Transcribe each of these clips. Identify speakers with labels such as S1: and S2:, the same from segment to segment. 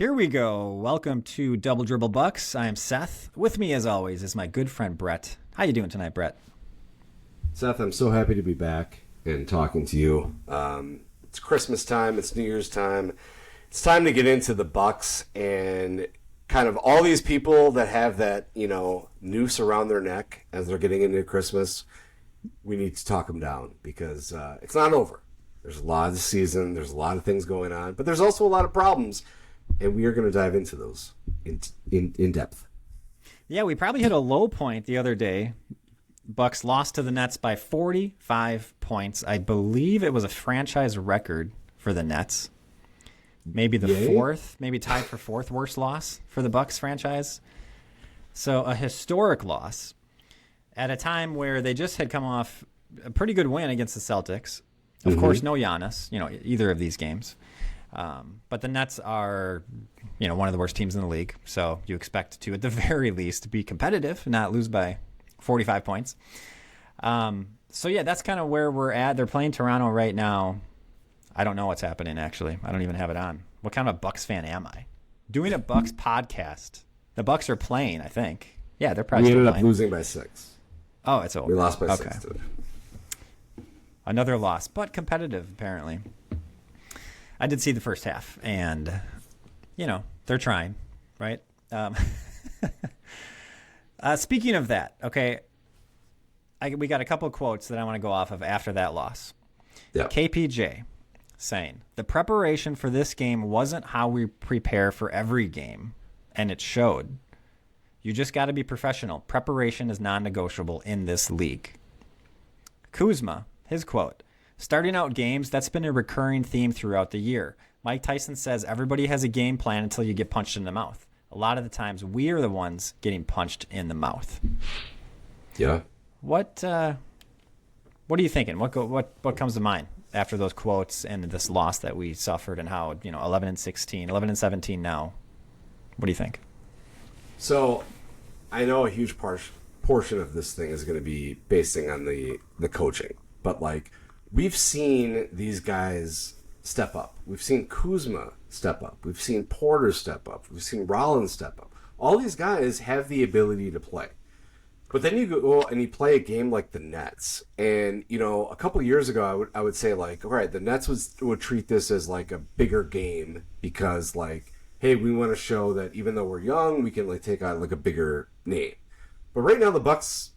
S1: Here we go. Welcome to Double Dribble Bucks. I am Seth. With me, as always, is my good friend Brett. How you doing tonight, Brett?
S2: Seth, I'm so happy to be back and talking to you. It's Christmas time. It's New Year's time. It's time to get into the Bucks and kind of all these people that have that, noose around their neck as they're getting into Christmas. We need to talk them down because it's not over. There's a lot of the season. There's a lot of things going on, but there's also a lot of problems. And we are going to dive into those in depth.
S1: Yeah, we probably hit a low point the other day. Bucks lost to the Nets by 45 points. I believe it was a franchise record for the Nets. Maybe the fourth, maybe tied for fourth worst loss for the Bucks franchise. So a historic loss at a time where they just had come off a pretty good win against the Celtics. Of course, no Giannis, either of these games. But the Nets are, one of the worst teams in the league. So you expect to, at the very least, be competitive, not lose by 45 points. So yeah, that's kind of where we're at. They're playing Toronto right now. I don't know what's happening, actually. I don't even have it on. What kind of a Bucks fan am I? Doing a Bucks podcast. The Bucks are playing, I think. Yeah, they're probably
S2: We
S1: still
S2: ended up
S1: playing.
S2: losing by 6.
S1: Oh, it's over.
S2: We lost by 6 today.
S1: Another loss, but competitive, apparently. I did see the first half, and, they're trying, right? Speaking of that, okay, we got a couple of quotes that I want to go off of after that loss.
S2: Yeah.
S1: KPJ saying, the preparation for this game wasn't how we prepare for every game, and it showed. You just got to be professional. Preparation is non-negotiable in this league. Kuzma, his quote, starting out games, that's been a recurring theme throughout the year. Mike Tyson says everybody has a game plan until you get punched in the mouth. A lot of the times, we are the ones getting punched in the mouth.
S2: Yeah.
S1: What are you thinking? What comes to mind after those quotes and this loss that we suffered, and how 11-16, 11-17 now? What do you think?
S2: So, I know a huge portion of this thing is going to be basing on the coaching, but we've seen these guys step up. We've seen Kuzma step up. We've seen Porter step up. We've seen Rollins step up. All these guys have the ability to play. But then you go and you play a game like the Nets. And, a couple of years ago, I would say, all right, the Nets would treat this as a bigger game because, hey, we want to show that even though we're young, we can take on a bigger name. But right now, the Bucks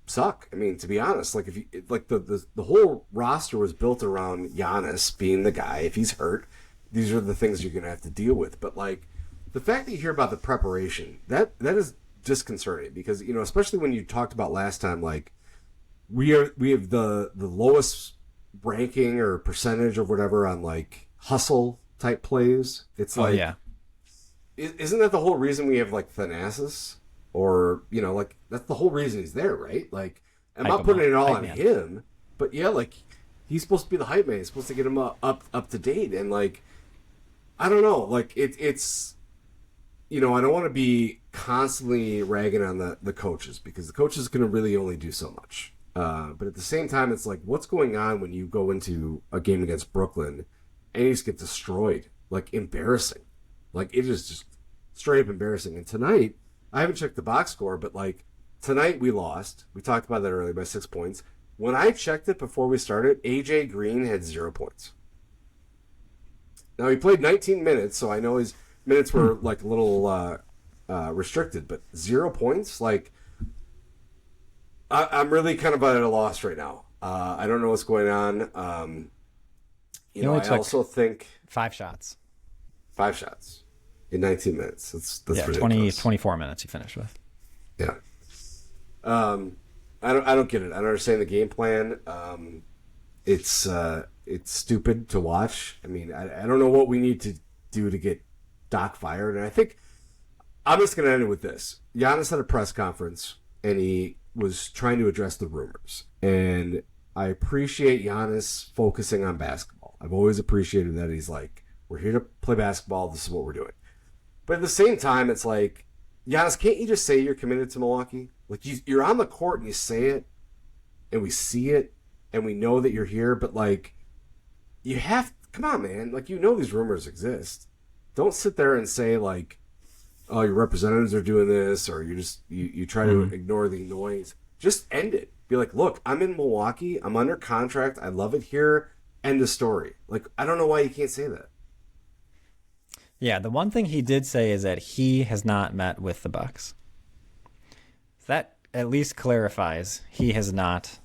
S2: suck. I mean, to be honest, if you the whole roster was built around Giannis being the guy. If he's hurt, these are the things you're going to have to deal with. But the fact that you hear about the preparation, that is disconcerting because especially when you talked about last time, we have the lowest ranking or percentage or whatever on hustle type plays. It's
S1: yeah.
S2: Isn't that the whole reason we have Thanasis? Or, that's the whole reason he's there, right? I'm not putting it all on him, but yeah, he's supposed to be the hype man. He's supposed to get him up to date. And, I don't know. It's, I don't want to be constantly ragging on the coaches because the coaches can really only do so much. But at the same time, it's what's going on when you go into a game against Brooklyn and you just get destroyed? Embarrassing. It is just straight up embarrassing. And tonight, I haven't checked the box score, but tonight we lost. We talked about that earlier by 6 points. When I checked it before we started, AJ Green had 0 points. Now he played 19 minutes, so I know his minutes were a little restricted, but 0 points. I'm really kind of at a loss right now. I don't know what's going on. I also think
S1: 5 shots.
S2: 5 shots in 19 minutes. That's
S1: yeah,
S2: ridiculous.
S1: 24 minutes he finished with.
S2: Yeah. I don't get it. I don't understand the game plan. It's stupid to watch. I mean, I don't know what we need to do to get Doc fired. And I think I'm just going to end it with this. Giannis had a press conference and he was trying to address the rumors. And I appreciate Giannis focusing on basketball. I've always appreciated that. He's we're here to play basketball. This is what we're doing. But at the same time, it's Giannis, can't you just say you're committed to Milwaukee? You're on the court and you say it, and we see it, and we know that you're here, but you have, come on, man. These rumors exist. don't sit there and say like, oh, your representatives are doing this, or you try to ignore the noise. Just end it. Be like, look, I'm in Milwaukee. I'm under contract. I love it here. End of story. Like, I don't know why you can't say that.
S1: Yeah, the one thing he did say is that he has not met with the Bucks. That at least clarifies he has not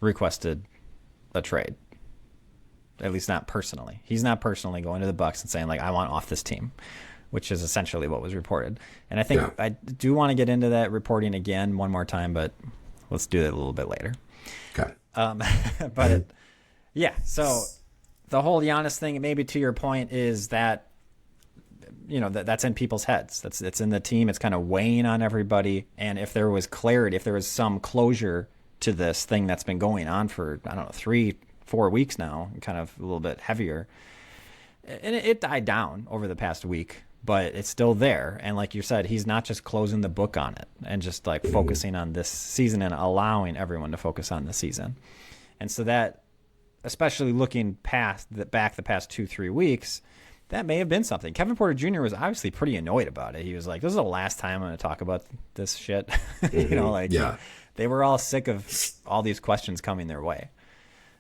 S1: requested a trade. At least not personally. He's not personally going to the Bucks and saying, like, I want off this team, which is essentially what was reported. And I think I do want to get into that reporting again one more time, but let's do that a little bit later.
S2: Okay.
S1: But yeah, so the whole Giannis thing, maybe to your point, is that, you know, that's in people's heads. It's in the team. It's kind of weighing on everybody. And if there was clarity, if there was some closure to this thing that's been going on for, I don't know, 3-4 weeks now, kind of a little bit heavier, and it died down over the past week, but it's still there. And like you said, he's not just closing the book on it and just like focusing on this season and allowing everyone to focus on the season. And so that, especially looking back the past 2-3 weeks, that may have been something. Kevin Porter Jr. was obviously pretty annoyed about it. He was like, this is the last time I'm going to talk about this shit. You know, like they were all sick of all these questions coming their way.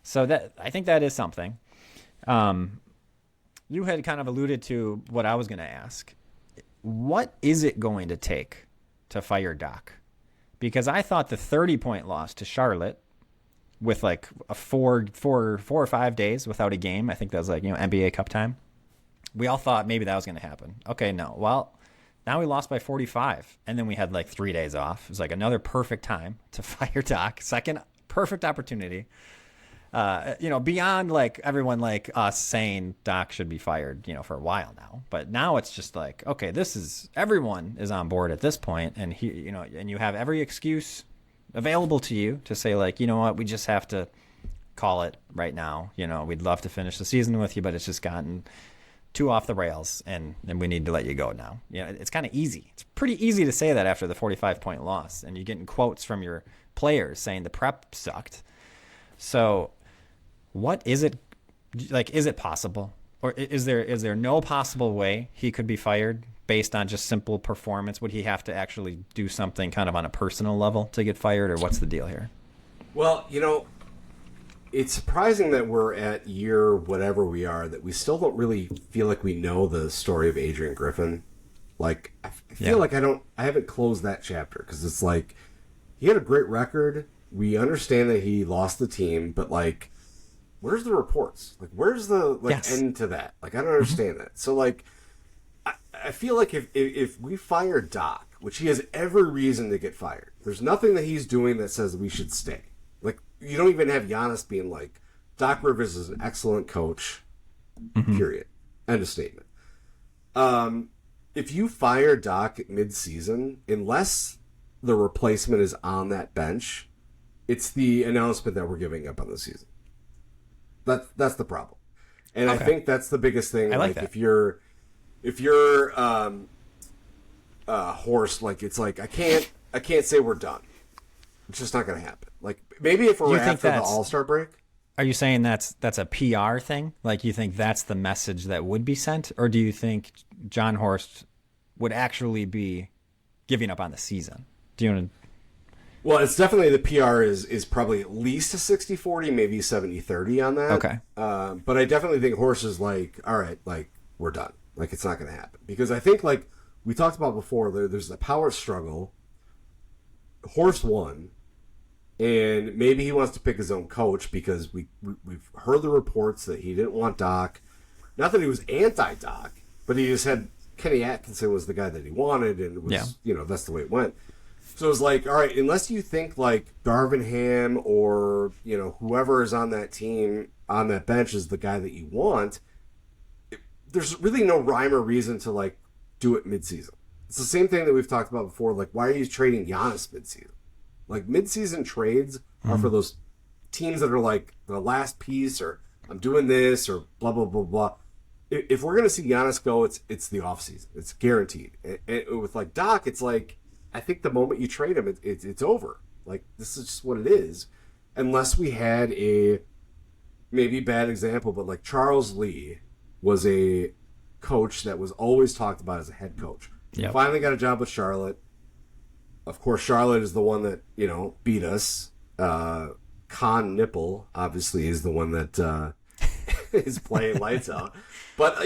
S1: So that, I think that is something. You had kind of alluded to what I was going to ask. What is it going to take to fire Doc? Because I thought the 30-point loss to Charlotte with like a 4 or 5 days without a game, I think that was like, you know, NBA Cup time. We all thought maybe that was going to happen. Okay, no. Well, now we lost by 45, and then we had like 3 days off. It was like another perfect time to fire Doc. Second perfect opportunity. You know, beyond like everyone like us saying Doc should be fired, you know, for a while now. But now it's just like, okay, everyone is on board at this point, and he, you know, and you have every excuse available to you to say like, you know what, we just have to call it right now. You know, we'd love to finish the season with you, but it's just gotten too off the rails, and we need to let you go now. You know, it's kind of easy. It's pretty easy to say that after the 45-point loss, and you're getting quotes from your players saying the prep sucked. So what is it like? Is it possible, or is there no possible way he could be fired based on just simple performance? Would he have to actually do something kind of on a personal level to get fired, or what's the deal here?
S2: Well, you know, it's surprising that we're at year whatever we are, that we still don't really feel like we know the story of Adrian Griffin. Like, I feel like I haven't closed that chapter, because it's like, he had a great record. We understand that he lost the team, but like, where's the reports? Like, where's the end to that? Like, I don't understand that. So like, I feel like if we fire Doc, which he has every reason to get fired, there's nothing that he's doing that says we should stay. Like, you don't even have Giannis being like, Doc Rivers is an excellent coach, period. End of statement. If you fire Doc mid-season, unless the replacement is on that bench, it's the announcement that we're giving up on the season. That's the problem. And I think that's the biggest thing.
S1: I like that.
S2: If you're Horst, like, it's like, I can't say we're done. It's just not going to happen. Like, maybe if we're after the All-Star break.
S1: Are you saying that's a PR thing? Like, you think that's the message that would be sent? Or do you think John Horst would actually be giving up on the season? Do you want to...
S2: Well, it's definitely, the PR is probably at least a 60-40, maybe 70-30 on that.
S1: Okay.
S2: But I definitely think Horst is like, all right, like, we're done. Like, it's not going to happen. Because I think, like we talked about before, there's the power struggle. Horst won. And maybe he wants to pick his own coach, because we've heard the reports that he didn't want Doc. Not that he was anti-Doc, but he just had Kenny Atkinson was the guy that he wanted, and it was, you know, that's the way it went. So it was like, all right, unless you think like Darvin Ham or, you know, whoever is on that team, on that bench is the guy that you want, there's really no rhyme or reason to like do it mid-season. It's the same thing that we've talked about before. Like, why are you trading Giannis mid-season? Like, mid-season trades are for those teams that are like the last piece, or I'm doing this, or blah, blah, blah, blah. If we're going to see Giannis go, it's the offseason. It's guaranteed. And with like Doc, it's like, I think the moment you trade him, it's over. Like, this is just what it is. Unless we had a maybe bad example, but like Charles Lee was a coach that was always talked about as a head coach.
S1: Yep.
S2: Finally got a job with Charlotte. Of course, Charlotte is the one that, beat us. Con Nipple, obviously, is the one that is playing lights out. But,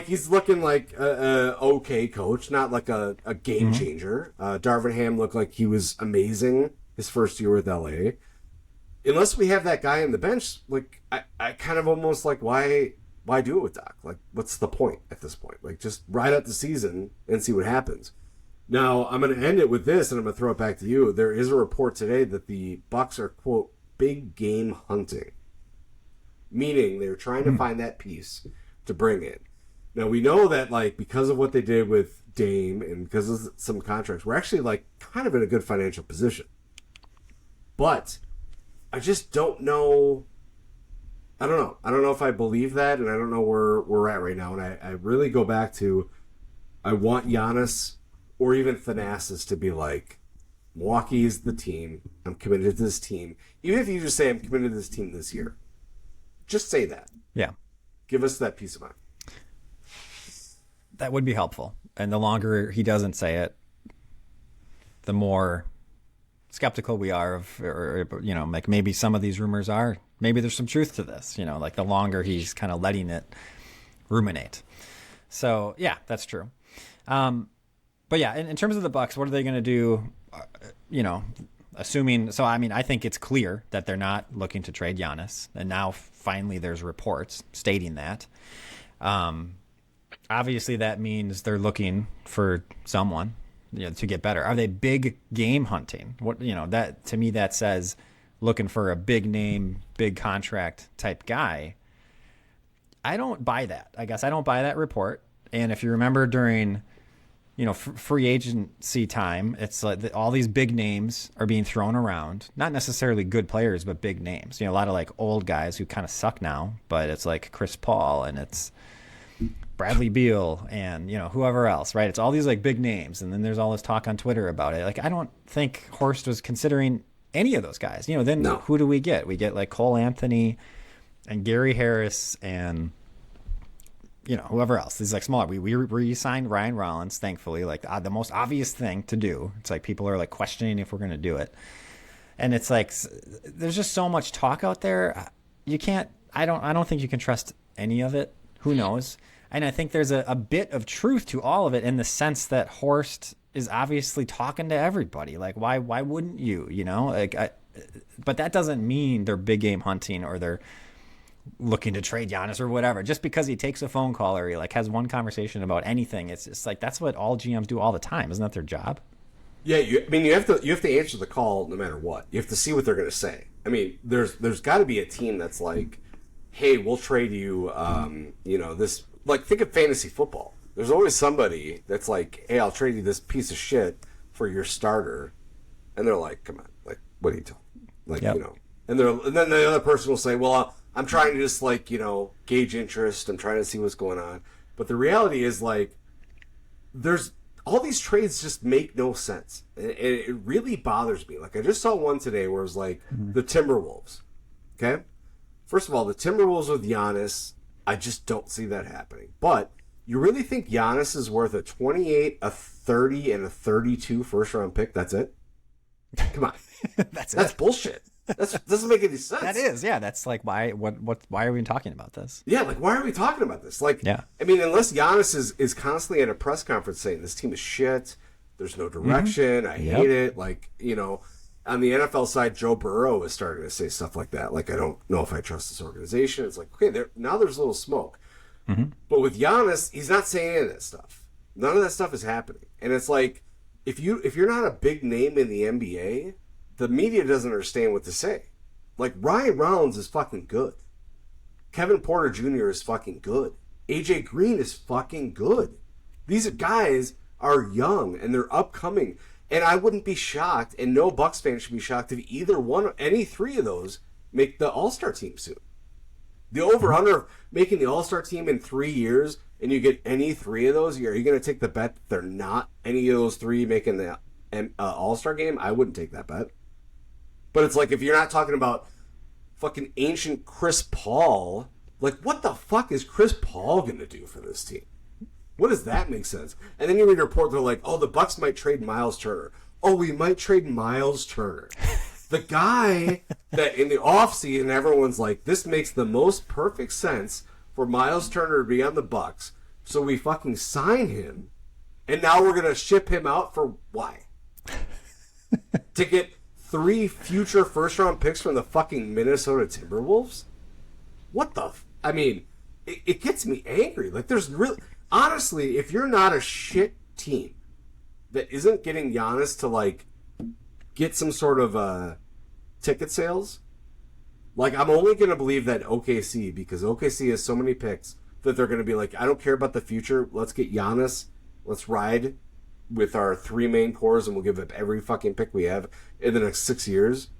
S2: he's looking like a okay coach, not like a game changer. Darvin Ham looked like he was amazing his first year with LA. Unless we have that guy on the bench, I kind of almost why do it with Doc? What's the point at this point? Just ride out the season and see what happens. Now, I'm going to end it with this, and I'm going to throw it back to you. There is a report today that the Bucks are, quote, big game hunting, meaning they're trying to find that piece to bring in. Now, we know that, because of what they did with Dame and because of some contracts, we're actually, kind of in a good financial position. But I just don't know. I don't know. I don't know if I believe that, and I don't know where we're at right now. And I really go back to, I want Giannis or even Thanasis to be Milwaukee is the team. I'm committed to this team. Even if you just say I'm committed to this team this year. Just say that.
S1: Yeah.
S2: Give us that peace of mind.
S1: That would be helpful. And the longer he doesn't say it, the more skeptical we are of, or maybe some of these rumors are, maybe there's some truth to this, the longer he's kind of letting it ruminate. So, yeah, that's true. But yeah, in terms of the Bucks, what are they going to do? Assuming, so I mean, I think it's clear that they're not looking to trade Giannis, and now finally there's reports stating that. Obviously, that means they're looking for someone, to get better. Are they big game hunting? What that to me that says looking for a big name, big contract type guy. I don't buy that. I guess I don't buy that report. And if you remember during free agency time, it's like all these big names are being thrown around. Not necessarily good players, but big names. A lot of old guys who kind of suck now, but it's like Chris Paul and it's Bradley Beal and, whoever else, right? It's all these big names. And then there's all this talk on Twitter about it. I don't think Horst was considering any of those guys. Then no. Who do we get? We get Cole Anthony and Gary Harris and whoever else. These smaller. We re-signed Ryan Rollins, thankfully. The most obvious thing to do. It's people are questioning if we're going to do it, and it's there's just so much talk out there. You can't. I don't think you can trust any of it. Who knows? And I think there's a bit of truth to all of it in the sense that Horst is obviously talking to everybody. Why wouldn't you? But that doesn't mean they're big game hunting or they're looking to trade Giannis or whatever. Just because he takes a phone call or he has one conversation about anything, it's just that's what all GMs do all the time. Isn't that their job?
S2: Yeah, you have to answer the call no matter what. You have to see what they're going to say. I mean, there's got to be a team that's hey, we'll trade you. This think of fantasy football. There's always somebody that's hey, I'll trade you this piece of shit for your starter, and they're come on, what are you talking?
S1: Yep.
S2: And then the other person will say, well, I'm trying to just gauge interest. I'm trying to see what's going on. But the reality is there's all these trades just make no sense. And it really bothers me. I just saw one today where it was the Timberwolves. Okay? First of all, the Timberwolves with Giannis, I just don't see that happening. But you really think Giannis is worth a 28, a 30, and a 32 first-round pick? That's it? Come on. That's bullshit. That doesn't make any sense.
S1: That is, yeah. That's why are we even talking about this?
S2: Yeah, why are we talking about this?
S1: Yeah.
S2: I mean, unless Giannis is constantly at a press conference saying this team is shit, there's no direction, I hate it. On the NFL side, Joe Burrow is starting to say stuff like that. I don't know if I trust this organization. It's okay, now there's a little smoke. Mm-hmm. But with Giannis, he's not saying any of that stuff. None of that stuff is happening. And it's if you're not a big name in the NBA, the media doesn't understand what to say. Ryan Rollins is fucking good. Kevin Porter Jr. is fucking good. AJ Green is fucking good. These guys are young and they're upcoming. And I wouldn't be shocked, and no Bucks fan should be shocked, if any three of those make the All-Star team soon. The over-under of making the All-Star team in 3 years, and you get any three of those, are you going to take the bet that they're not any of those three making the All-Star game? I wouldn't take that bet. But it's if you're not talking about fucking ancient Chris Paul, what the fuck is Chris Paul going to do for this team? What does that make sense? And then you read a report, they're like, oh, the Bucks might trade Miles Turner. Oh, we might trade Miles Turner. The guy that in the offseason, everyone's like, this makes the most perfect sense for Miles Turner to be on the Bucks. So we fucking sign him. And now we're going to ship him out for why? To get 3 future first-round picks from the fucking Minnesota Timberwolves? What the... I mean, it gets me angry. Like, there's really... Honestly, if you're not a shit team that isn't getting Giannis to, like, get some sort of ticket sales, like, I'm only going to believe that OKC, because OKC has so many picks that they're going to be like, I don't care about the future. Let's get Giannis. Let's ride with our 3 main cores, and we'll give up every fucking pick we have in the next 6 years.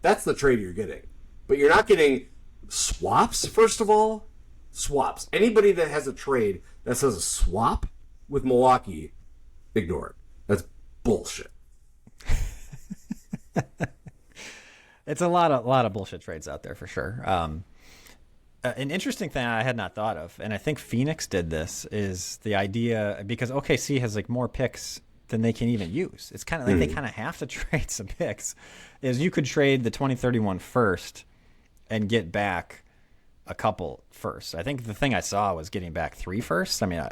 S2: That's the trade you're getting. But you're not getting swaps, first of all. Swaps. Anybody that has a trade that says a swap with Milwaukee, ignore it. That's bullshit.
S1: It's a lot of bullshit trades out there for sure. An interesting thing I had not thought of, and I think Phoenix did this, is the idea, because OKC has like more picks than they can even use. It's kind of like they kind of have to trade some picks. Is you could trade the 2031 first and get back a couple firsts. I think the thing I saw was getting back 3 firsts. I mean,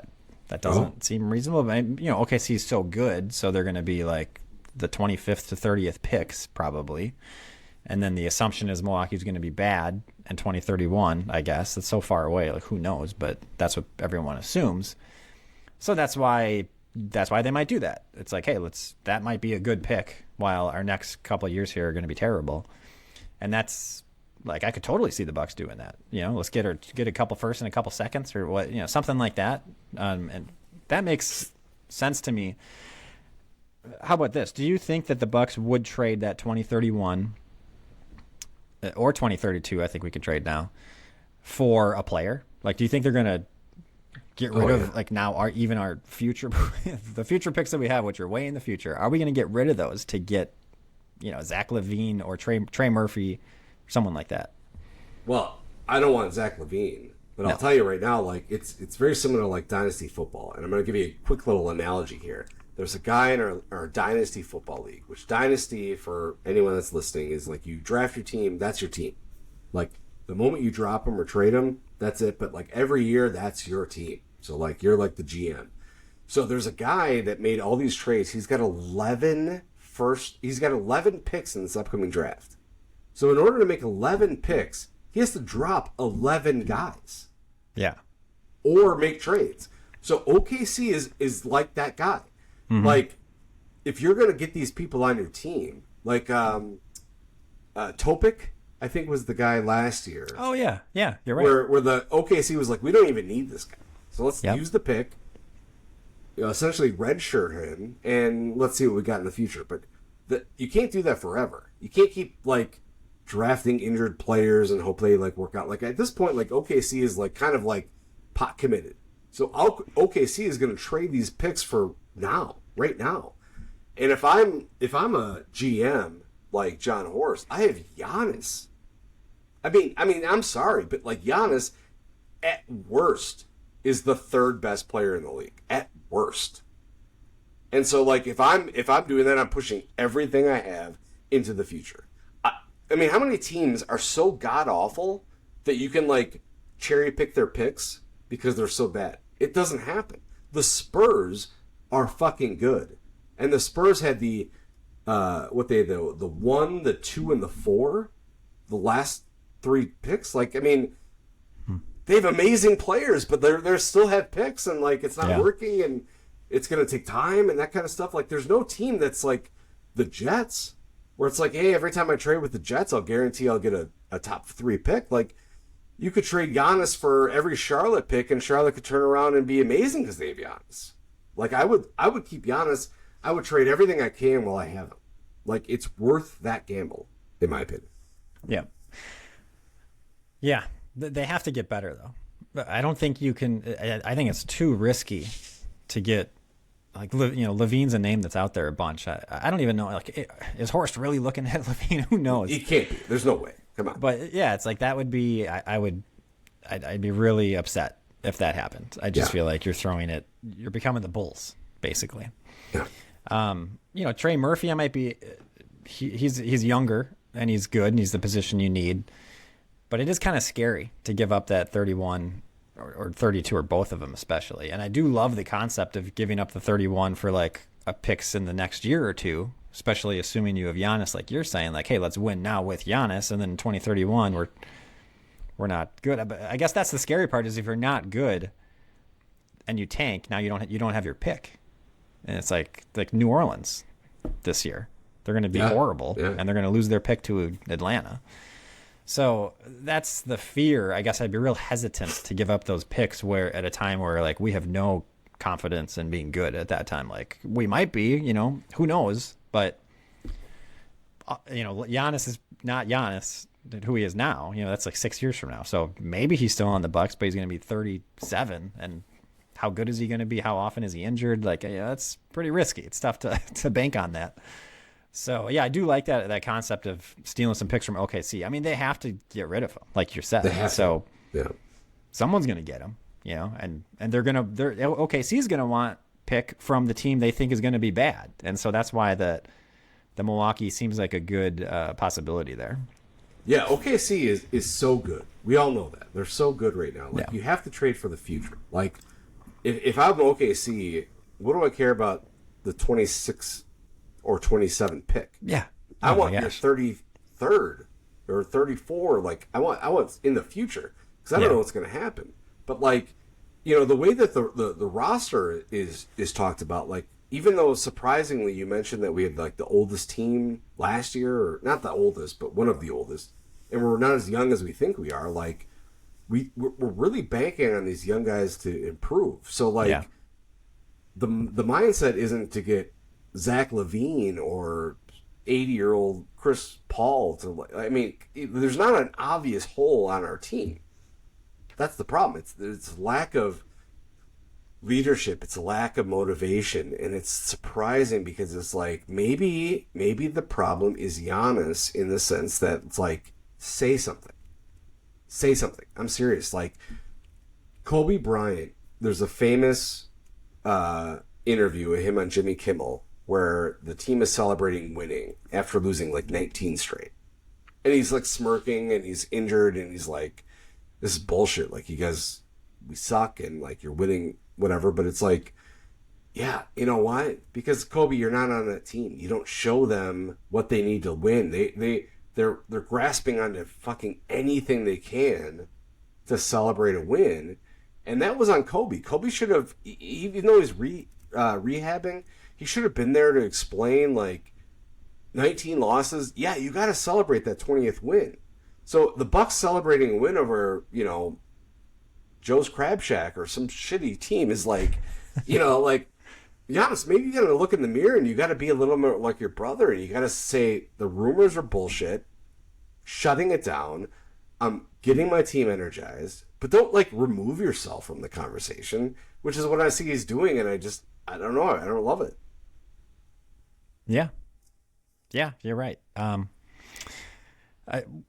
S1: that doesn't seem reasonable. But, OKC is so good, so they're going to be like the 25th to 30th picks probably. And then the assumption is Milwaukee's going to be bad in 2031, I guess. It's so far away, like who knows, but that's what everyone assumes. So that's why they might do that. It's like, hey, that might be a good pick while our next couple of years here are going to be terrible. And that's like, I could totally see the Bucks doing that. Let's get a couple firsts and a couple seconds or what, something like that. And that makes sense to me. How about this? Do you think that the Bucks would trade that 2031 or 2032, I think we could trade now, for a player? Like, do you think they're going to get rid of, like, now our future, the future picks that we have, which are way in the future, are we going to get rid of those to get, Zach LaVine or Trey Murphy, someone like that?
S2: Well, I don't want Zach LaVine, but I'll tell you right now, like, it's very similar to, like, Dynasty football. And I'm going to give you a quick little analogy here. There's a guy in our Dynasty football league, which Dynasty, for anyone that's listening, is like you draft your team, that's your team. Like, the moment you drop them or trade them, that's it. But, like, every year, that's your team. So, like, you're like the GM. So there's a guy that made all these trades. He's got 11 picks in this upcoming draft. So in order to make 11 picks, he has to drop 11 guys.
S1: Yeah.
S2: Or make trades. So OKC is like that guy. Mm-hmm. Like, if you're going to get these people on your team, like Topic, I think was the guy last year.
S1: Oh, yeah. Yeah, you're right.
S2: Where the OKC was like, we don't even need this guy. So let's use the pick, essentially redshirt him, and let's see what we got in the future. But you can't do that forever. You can't keep, like, drafting injured players and hope they, like, work out. Like, at this point, like, OKC is, like, kind of, like, pot committed. So OKC is going to trade these picks for now, right now. And if I'm a GM like John Horst, I have Giannis. I mean, I'm sorry, but, like, Giannis, at worst, is the 3rd best player in the league. At worst. And so, like, if I'm doing that, I'm pushing everything I have into the future. I mean, how many teams are so god-awful that you can, like, cherry-pick their picks because they're so bad? It doesn't happen. The Spurs are fucking good. And the Spurs had the 1, the 2, and the 4, the last 3 picks. Like, I mean, they have amazing players, but they still have picks, and, like, it's not working, and it's going to take time and that kind of stuff. Like, there's no team that's like the Jets, where it's like, hey, every time I trade with the Jets, I'll guarantee I'll get a top 3 pick. Like, you could trade Giannis for every Charlotte pick, and Charlotte could turn around and be amazing because they have Giannis. Like, I would keep Giannis. I would trade everything I can while I have him. Like, it's worth that gamble, in my opinion.
S1: Yeah. Yeah. They have to get better, though. I don't think you can. I think it's too risky to get, like, Levine's a name that's out there a bunch. I don't even know. Like, is Horst really looking at Levine? Who knows?
S2: He can't be. There's no way. Come on.
S1: But yeah, it's like that would be. I'd be really upset if that happens. I just feel like you're becoming the Bulls, basically.
S2: Yeah.
S1: Trey Murphy, I might be, he's younger and he's good and he's the position you need, but it is kind of scary to give up that 31 or 32 or both of them especially. And I do love the concept of giving up the 31 for like a picks in the next year or two, especially assuming you have Giannis, like you're saying, like, hey, let's win now with Giannis, and then in 2031 we're not good. But I guess that's the scary part, is if you're not good and you tank, now you don't have your pick. And it's like New Orleans this year. They're going to be horrible, and they're going to lose their pick to Atlanta. So that's the fear. I guess I'd be real hesitant to give up those picks at a time where like we have no confidence in being good at that time. Like we might be, who knows? But Giannis is not Giannis who he is now. That's like 6 years from now. So maybe he's still on the Bucks, but he's going to be 37, and how good is he going to be? How often is he injured? Like, that's pretty risky. It's tough to bank on that. So, yeah, I do like that concept of stealing some picks from OKC. I mean, they have to get rid of him, like you said. So, someone's going to get him, and OKC is going to want pick from the team they think is going to be bad. And so that's why the Milwaukee seems like a good possibility there.
S2: Yeah, OKC is so good. We all know that. They're so good right now. Like, you have to trade for the future. Like, if I'm OKC, what do I care about the 26 or 27 pick?
S1: Yeah.
S2: I want your 33rd or 34. Like, I want in the future, because I don't know what's going to happen. But, like, the way that the roster is talked about, like, even though surprisingly you mentioned that we had like the oldest team last year, or not the oldest, but one of the oldest, and we're not as young as we think we are, like we're really banking on these young guys to improve. So like the mindset isn't to get Zach LaVine or 80-year-old Chris Paul to, I mean, there's not an obvious hole on our team. That's the problem. It's lack of leadership, it's a lack of motivation, and it's surprising because it's like maybe the problem is Giannis, in the sense that it's like say something. I'm serious. Like Kobe Bryant, there's a famous interview with him on Jimmy Kimmel where the team is celebrating winning after losing like 19 straight, and he's like smirking and he's injured and he's like, this is bullshit, like you guys, we suck and like you're winning whatever. But it's like, yeah, you know why? Because Kobe, you're not on that team. You don't show them what they need to win. They're grasping onto fucking anything they can to celebrate a win, and that was on Kobe. Kobe should have, even though he's rehabbing, he should have been there to explain, like, 19 losses. Yeah, you got to celebrate that 20th win. So the Bucks celebrating a win over, Joe's Crab Shack or some shitty team is like, like, Giannis, maybe you got to look in the mirror and you got to be a little more like your brother, and you got to say the rumors are bullshit, shutting it down. I'm getting my team energized, but don't like remove yourself from the conversation, which is what I see he's doing, and I don't know, I don't love it.
S1: Yeah, you're right.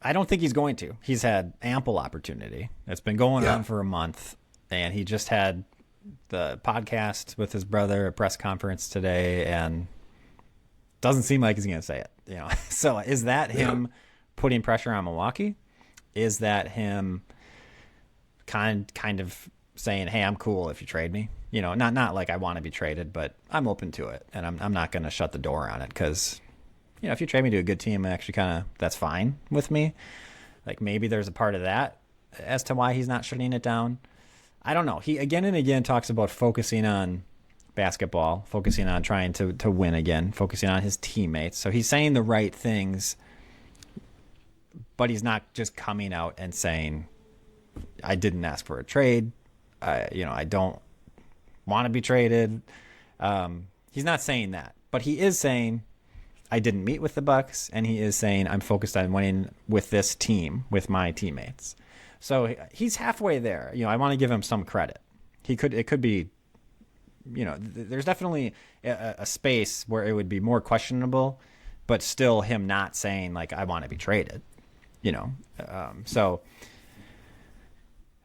S1: I don't think he's going to. He's had ample opportunity. It's been going on for a month, and he just had the podcast with his brother, a press conference today, and doesn't seem like he's going to say it. So is that him putting pressure on Milwaukee? Is that him kind of saying, "Hey, I'm cool if you trade me"? Not like I want to be traded, but I'm open to it, and I'm not going to shut the door on it because, if you trade me to a good team, actually that's fine with me. Like maybe there's a part of that as to why he's not shutting it down. I don't know. He again and again talks about focusing on basketball, focusing on trying to win again, focusing on his teammates. So he's saying the right things, but he's not just coming out and saying, I didn't ask for a trade. I don't want to be traded. He's not saying that, but he is saying, I didn't meet with the Bucks, and he is saying I'm focused on winning with this team, with my teammates. So he's halfway there. I want to give him some credit. It could be, there's definitely a space where it would be more questionable, but still him not saying like I want to be traded. So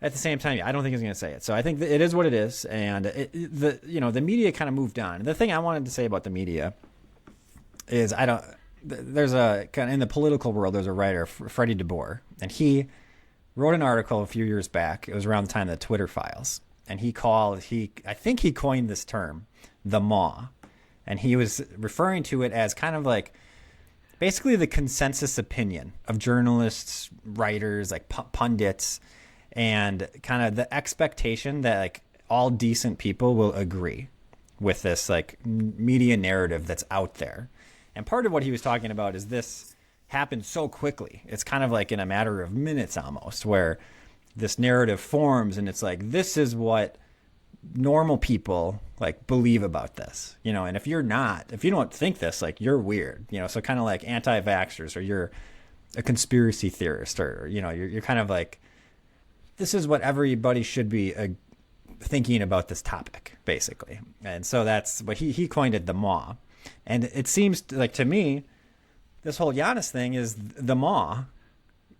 S1: at the same time, I don't think he's going to say it. So I think it is what it is, and the media kind of moved on. The thing I wanted to say about the media is there's a kind of in the political world. There's a writer, Freddie DeBoer, and he wrote an article a few years back. It was around the time of the Twitter files, and I think he coined this term, the maw, and he was referring to it as kind of like basically the consensus opinion of journalists, writers, like pundits, and kind of the expectation that like all decent people will agree with this like media narrative that's out there. And part of what he was talking about is this happened so quickly. It's kind of like in a matter of minutes almost, where this narrative forms and it's like, this is what normal people like believe about this, and if you don't think this, like you're weird, so kind of like anti-vaxxers, or you're a conspiracy theorist, or, you're kind of like, this is what everybody should be thinking about this topic, basically. And so that's what he coined it, the maw. And it seems like to me, this whole Giannis thing is the maw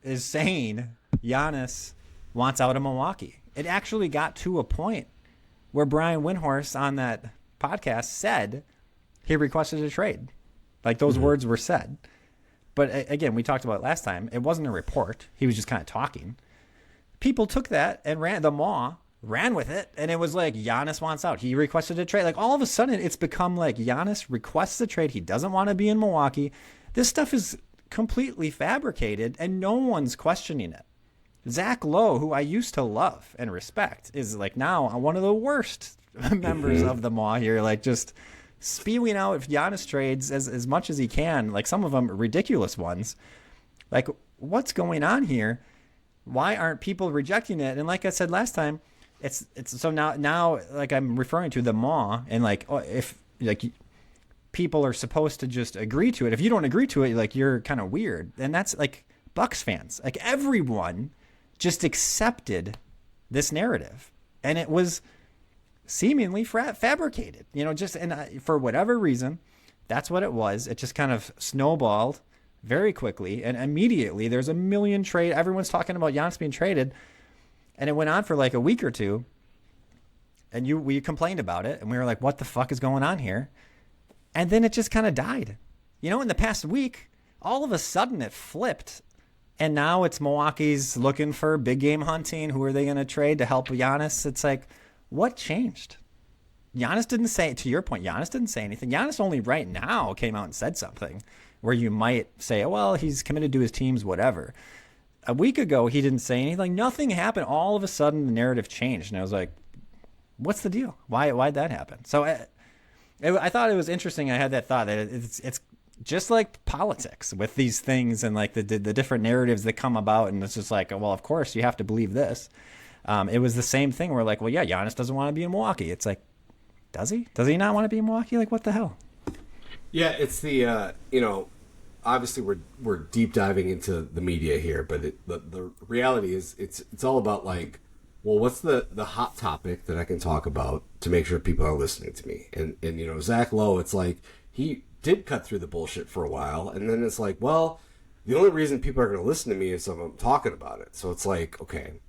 S1: is saying Giannis wants out of Milwaukee. It actually got to a point where Brian Windhorst on that podcast said he requested a trade. Like those words were said. But again, we talked about it last time. It wasn't a report. He was just kind of talking. People took that and ran with it, and it was like Giannis wants out. He requested a trade. Like all of a sudden, it's become like Giannis requests a trade. He doesn't want to be in Milwaukee. This stuff is completely fabricated, and no one's questioning it. Zach Lowe, who I used to love and respect, is like now one of the worst members of the maw here, like just spewing out Giannis trades as much as he can, like some of them ridiculous ones. Like, what's going on here? Why aren't people rejecting it? And like I said last time, it's so now like I'm referring to the maw, and like if like people are supposed to just agree to it. If you don't agree to it, like you're kind of weird. And that's like Bucks fans, like everyone just accepted this narrative, and it was seemingly fabricated, for whatever reason, that's what it was. It just kind of snowballed very quickly, and immediately there's a million trade. Everyone's talking about Giannis being traded, and it went on for like a week or two, and we complained about it, and we were like, what the fuck is going on here? And then it just kind of died. In the past week, all of a sudden it flipped, and now it's Milwaukee's looking for big game hunting. Who are they going to trade to help Giannis? It's like, what changed? Giannis didn't say, to your point, Giannis didn't say anything. Giannis only right now came out and said something where you might say, oh, well, he's committed to his teams, whatever. A week ago, he didn't say anything. Nothing happened. All of a sudden, the narrative changed. And I was like, what's the deal? Why'd that happen? So I thought it was interesting. I had that thought that it's just like politics with these things and like the different narratives that come about. And it's just like, well, of course, you have to believe this. It was the same thing where like, well, yeah, Giannis doesn't want to be in Milwaukee. It's like, does he? Does he not want to be in Milwaukee? Like, what the hell?
S2: Yeah, it's the, obviously we're deep diving into the media here, but the reality is it's all about like, well, what's the hot topic that I can talk about to make sure people are listening to me? And Zach Lowe, it's like he did cut through the bullshit for a while, and then it's like, well, the only reason people are going to listen to me is if I'm talking about it. So it's like, okay.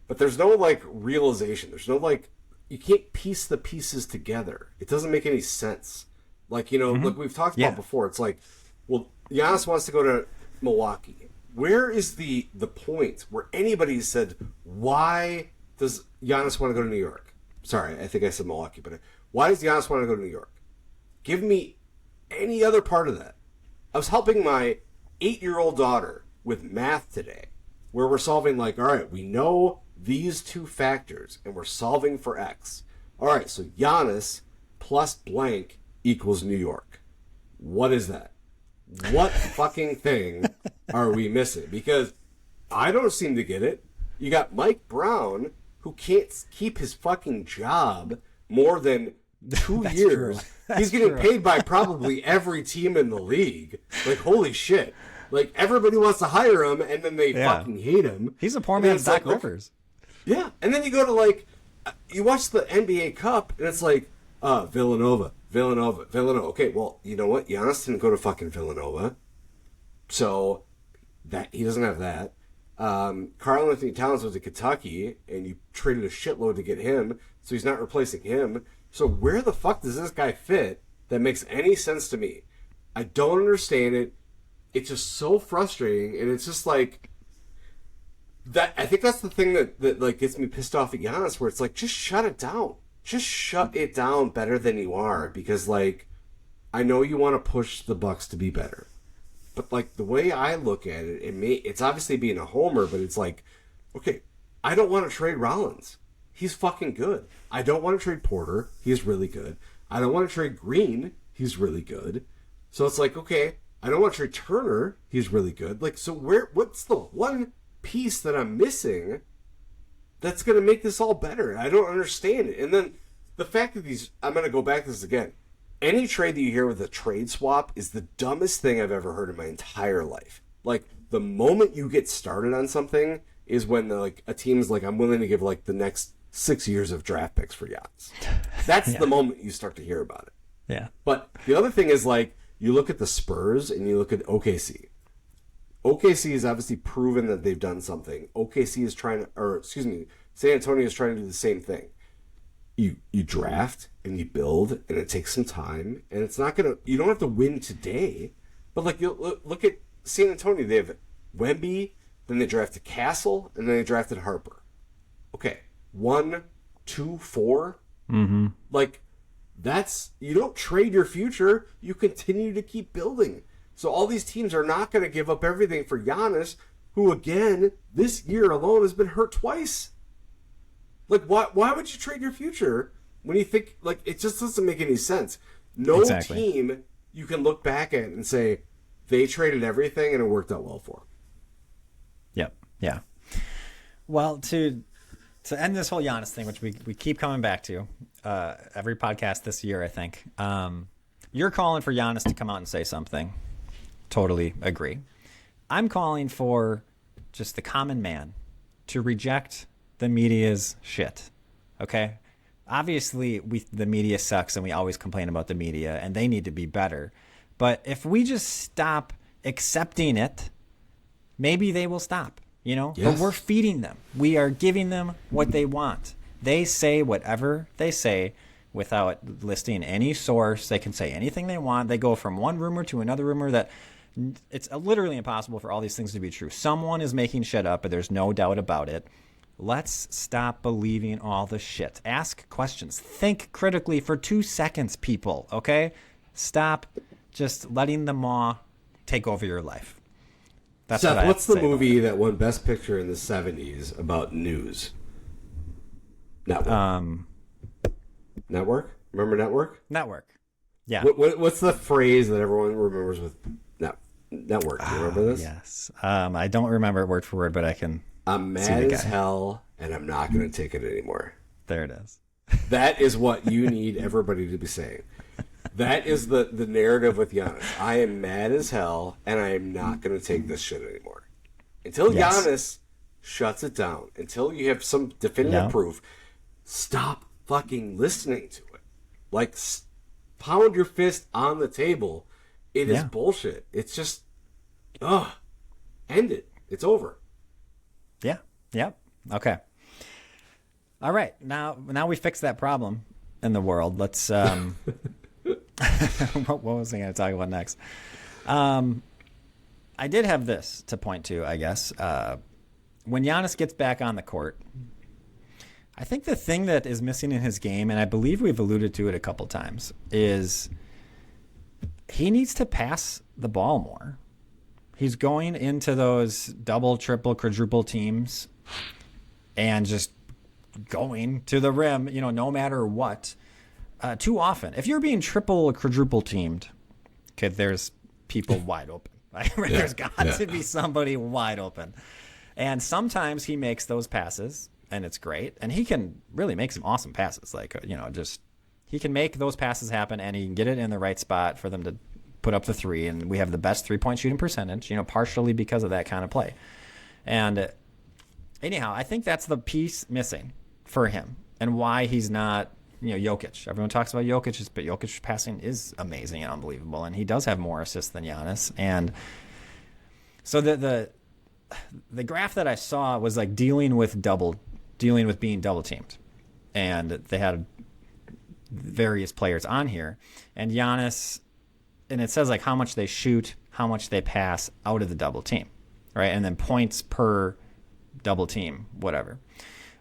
S2: But there's no like realization. There's no like, you can't piece the pieces together. It doesn't make any sense. Like, like we've talked about before, it's like, well, Giannis wants to go to Milwaukee. Where is the point where anybody said, why does Giannis want to go to New York? Sorry, I think I said Milwaukee, but why does Giannis want to go to New York? Give me any other part of that. I was helping my 8-year-old daughter with math today, where we're solving like, all right, we know these two factors, and we're solving for X. All right, so Giannis plus blank equals New York. What is that? What fucking thing are we missing? Because I don't seem to get it. You got Mike Brown, who can't keep his fucking job more than 2 years. He's getting paid by probably every team in the league. Like, holy shit. Like, everybody wants to hire him, and then they fucking hate him.
S1: He's a poor man's Doc Rivers.
S2: Yeah, and then you go to, like, you watch the NBA Cup, and it's like, Villanova. Okay, well, you know what? Giannis didn't go to fucking Villanova. So, that he doesn't have that. Karl Anthony Towns went to Kentucky, and you traded a shitload to get him, so he's not replacing him. So where the fuck does this guy fit that makes any sense to me? I don't understand it. It's just so frustrating, and it's just like that. I think that's the thing that like gets me pissed off at Giannis, where it's like, just shut it down. Just shut it down better than you are, because like I know you want to push the Bucks to be better, but like the way I look at it, it's obviously being a homer, but it's like, okay, I don't want to trade Rollins. He's fucking good. I don't want to trade Porter. He's really good. I don't want to trade Green. He's really good. So it's like, okay, I don't want to trade Turner. He's really good. Like, so what's the one piece that I'm missing that's going to make this all better? I don't understand it. And then the fact that I'm going to go back to this again. Any trade that you hear with a trade swap is the dumbest thing I've ever heard in my entire life. Like, the moment you get started on something is when like a team's like, I'm willing to give like the next 6 years of draft picks for Giannis. That's the moment you start to hear about it.
S1: Yeah.
S2: But the other thing is, like, you look at the Spurs and you look at OKC. OKC has obviously proven that they've done something. OKC is San Antonio is trying to do the same thing. You draft and you build, and it takes some time, and it's not gonna. You don't have to win today, but like you look at San Antonio, they have Wemby, then they drafted Castle, and then they drafted Harper. Okay, 1, 2, 4.
S1: Mm-hmm.
S2: Like, that's, you don't trade your future. You continue to keep building. So all these teams are not going to give up everything for Giannis, who again this year alone has been hurt twice. Like, why would you trade your future when you think, like, it just doesn't make any sense? No team you can look back at and say they traded everything and it worked out well for them.
S1: Yep. Yeah. Well, to end this whole Giannis thing, which we keep coming back to every podcast this year, I think, you're calling for Giannis to come out and say something. Totally agree. I'm calling for just the common man to reject the media's shit. Okay? Obviously, the media sucks, and we always complain about the media, and they need to be better. But if we just stop accepting it, maybe they will stop. You know,
S2: yes.
S1: But we're feeding them. We are giving them what they want. They say whatever they say without listing any source. They can say anything they want. They go from one rumor to another rumor that it's literally impossible for all these things to be true. Someone is making shit up, but there's no doubt about it. Let's stop believing all the shit. Ask questions. Think critically for 2 seconds, people, okay? Stop just letting the maw take over your life. That's
S2: Seth, what's the movie
S1: that
S2: that won Best Picture in the 70s about news? Network. Network? Remember Network?
S1: Network. Yeah.
S2: What's the phrase that everyone remembers with Network? Do you remember this?
S1: Yes. I don't remember it word for word, but I can.
S2: I'm mad as hell, and I'm not going to take it anymore.
S1: There it is.
S2: That is what you need everybody to be saying. That is the narrative with Giannis. I am mad as hell, and I am not going to take this shit anymore. Until Giannis shuts it down, until you have some definitive proof, stop fucking listening to it. Like, pound your fist on the table. It is bullshit. It's just, end it. It's over.
S1: Yeah. Yep. Okay. All right. Now we fixed that problem in the world. Let's. What was I going to talk about next? I did have this to point to, I guess. When Giannis gets back on the court, I think the thing that is missing in his game, and I believe we've alluded to it a couple times, is he needs to pass the ball more. He's going into those double, triple, quadruple teams and just going to the rim, no matter what. Too often. If you're being triple or quadruple teamed, okay, there's people wide open. There's got to be somebody wide open. And sometimes he makes those passes, and it's great. And he can really make some awesome passes. He can make those passes happen, and he can get it in the right spot for them to put up the three. And we have the best three-point shooting percentage, partially because of that kind of play. And anyhow, I think that's the piece missing for him and why he's not, Jokic. Everyone talks about Jokic, but Jokic's passing is amazing and unbelievable, and he does have more assists than Giannis. And so the graph that I saw was like dealing with being double teamed, and they had various players on here, and Giannis, and it says like how much they shoot, how much they pass out of the double team, right, and then points per double team, whatever.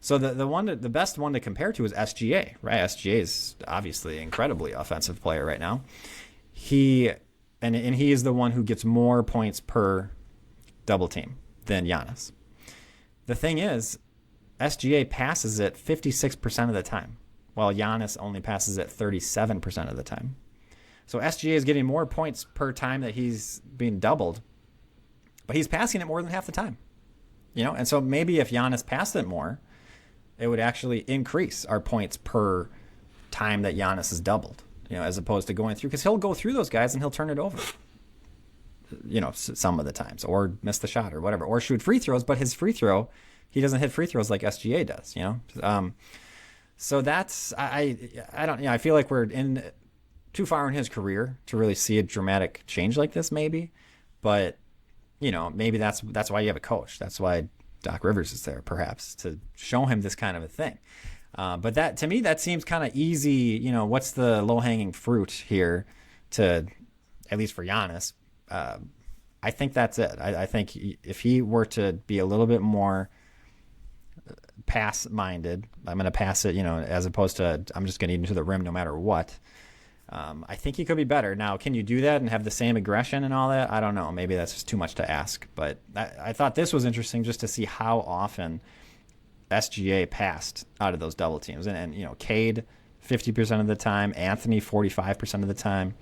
S1: So the best one to compare to is SGA, right? SGA is obviously an incredibly offensive player right now. He is the one who gets more points per double team than Giannis. The thing is, SGA passes it 56% of the time, while Giannis only passes it 37% of the time. So SGA is getting more points per time that he's being doubled, but he's passing it more than half the time. And so maybe if Giannis passed it more, it would actually increase our points per time that Giannis is doubled, as opposed to going through, because he'll go through those guys and he'll turn it over, some of the times, or miss the shot or whatever, or shoot free throws, but his free throw, he doesn't hit free throws like SGA does, So that's, I don't, I feel like we're in too far in his career to really see a dramatic change like this, maybe, but maybe that's why you have a coach. That's why Doc Rivers is there, perhaps, to show him this kind of a thing. But that, to me, that seems kind of easy. What's the low-hanging fruit here to, at least for Giannis? I think that's it. I think if he were to be a little bit more pass-minded, I'm going to pass it, as opposed to I'm just going to eat into the rim no matter what. I think he could be better. Now, can you do that and have the same aggression and all that? I don't know. Maybe that's just too much to ask. But I thought this was interesting just to see how often SGA passed out of those double teams. And Cade 50% of the time, Anthony 45% of the time.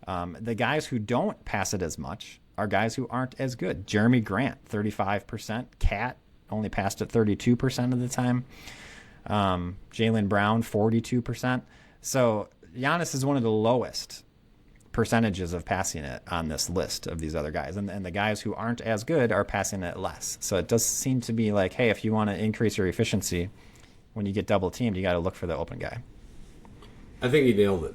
S1: The guys who don't pass it as much are guys who aren't as good. Jeremy Grant, 35%. Cat only passed it 32% of the time. Jaylen Brown, 42%. So Giannis is one of the lowest percentages of passing it on this list of these other guys. And the guys who aren't as good are passing it less. So it does seem to be like, hey, if you want to increase your efficiency, when you get double teamed, you got to look for the open guy.
S2: I think he nailed it.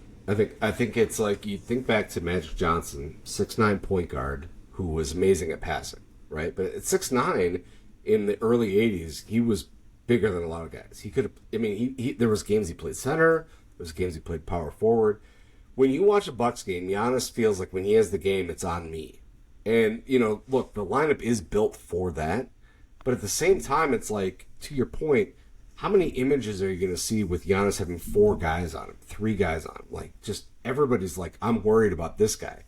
S2: I think it's like, you think back to Magic Johnson, 6'9" point guard who was amazing at passing, right? But at 6'9", in the early 80s, he was bigger than a lot of guys. He could have, there was games he played center, there was games he played power forward. When you watch a Bucks game, Giannis feels like when he has the game, it's on me. And, look, the lineup is built for that. But at the same time, it's like, to your point, how many images are you going to see with Giannis having 4 guys on him, 3 guys on him? Like, just everybody's like, I'm worried about this guy.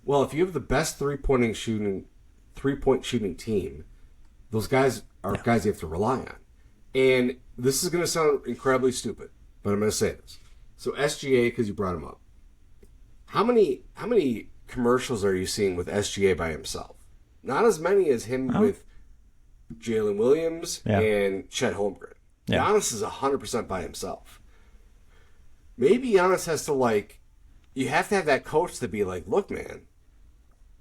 S2: Well, if you have the best three-point shooting team, those guys are guys you have to rely on. And this is going to sound incredibly stupid, but I'm going to say this. So SGA, because you brought him up, how many commercials are you seeing with SGA by himself? Not as many as him with Jalen Williams and Chet Holmgren. Yeah. Giannis is 100% by himself. Maybe Giannis has to, you have to have that coach to be like, look, man,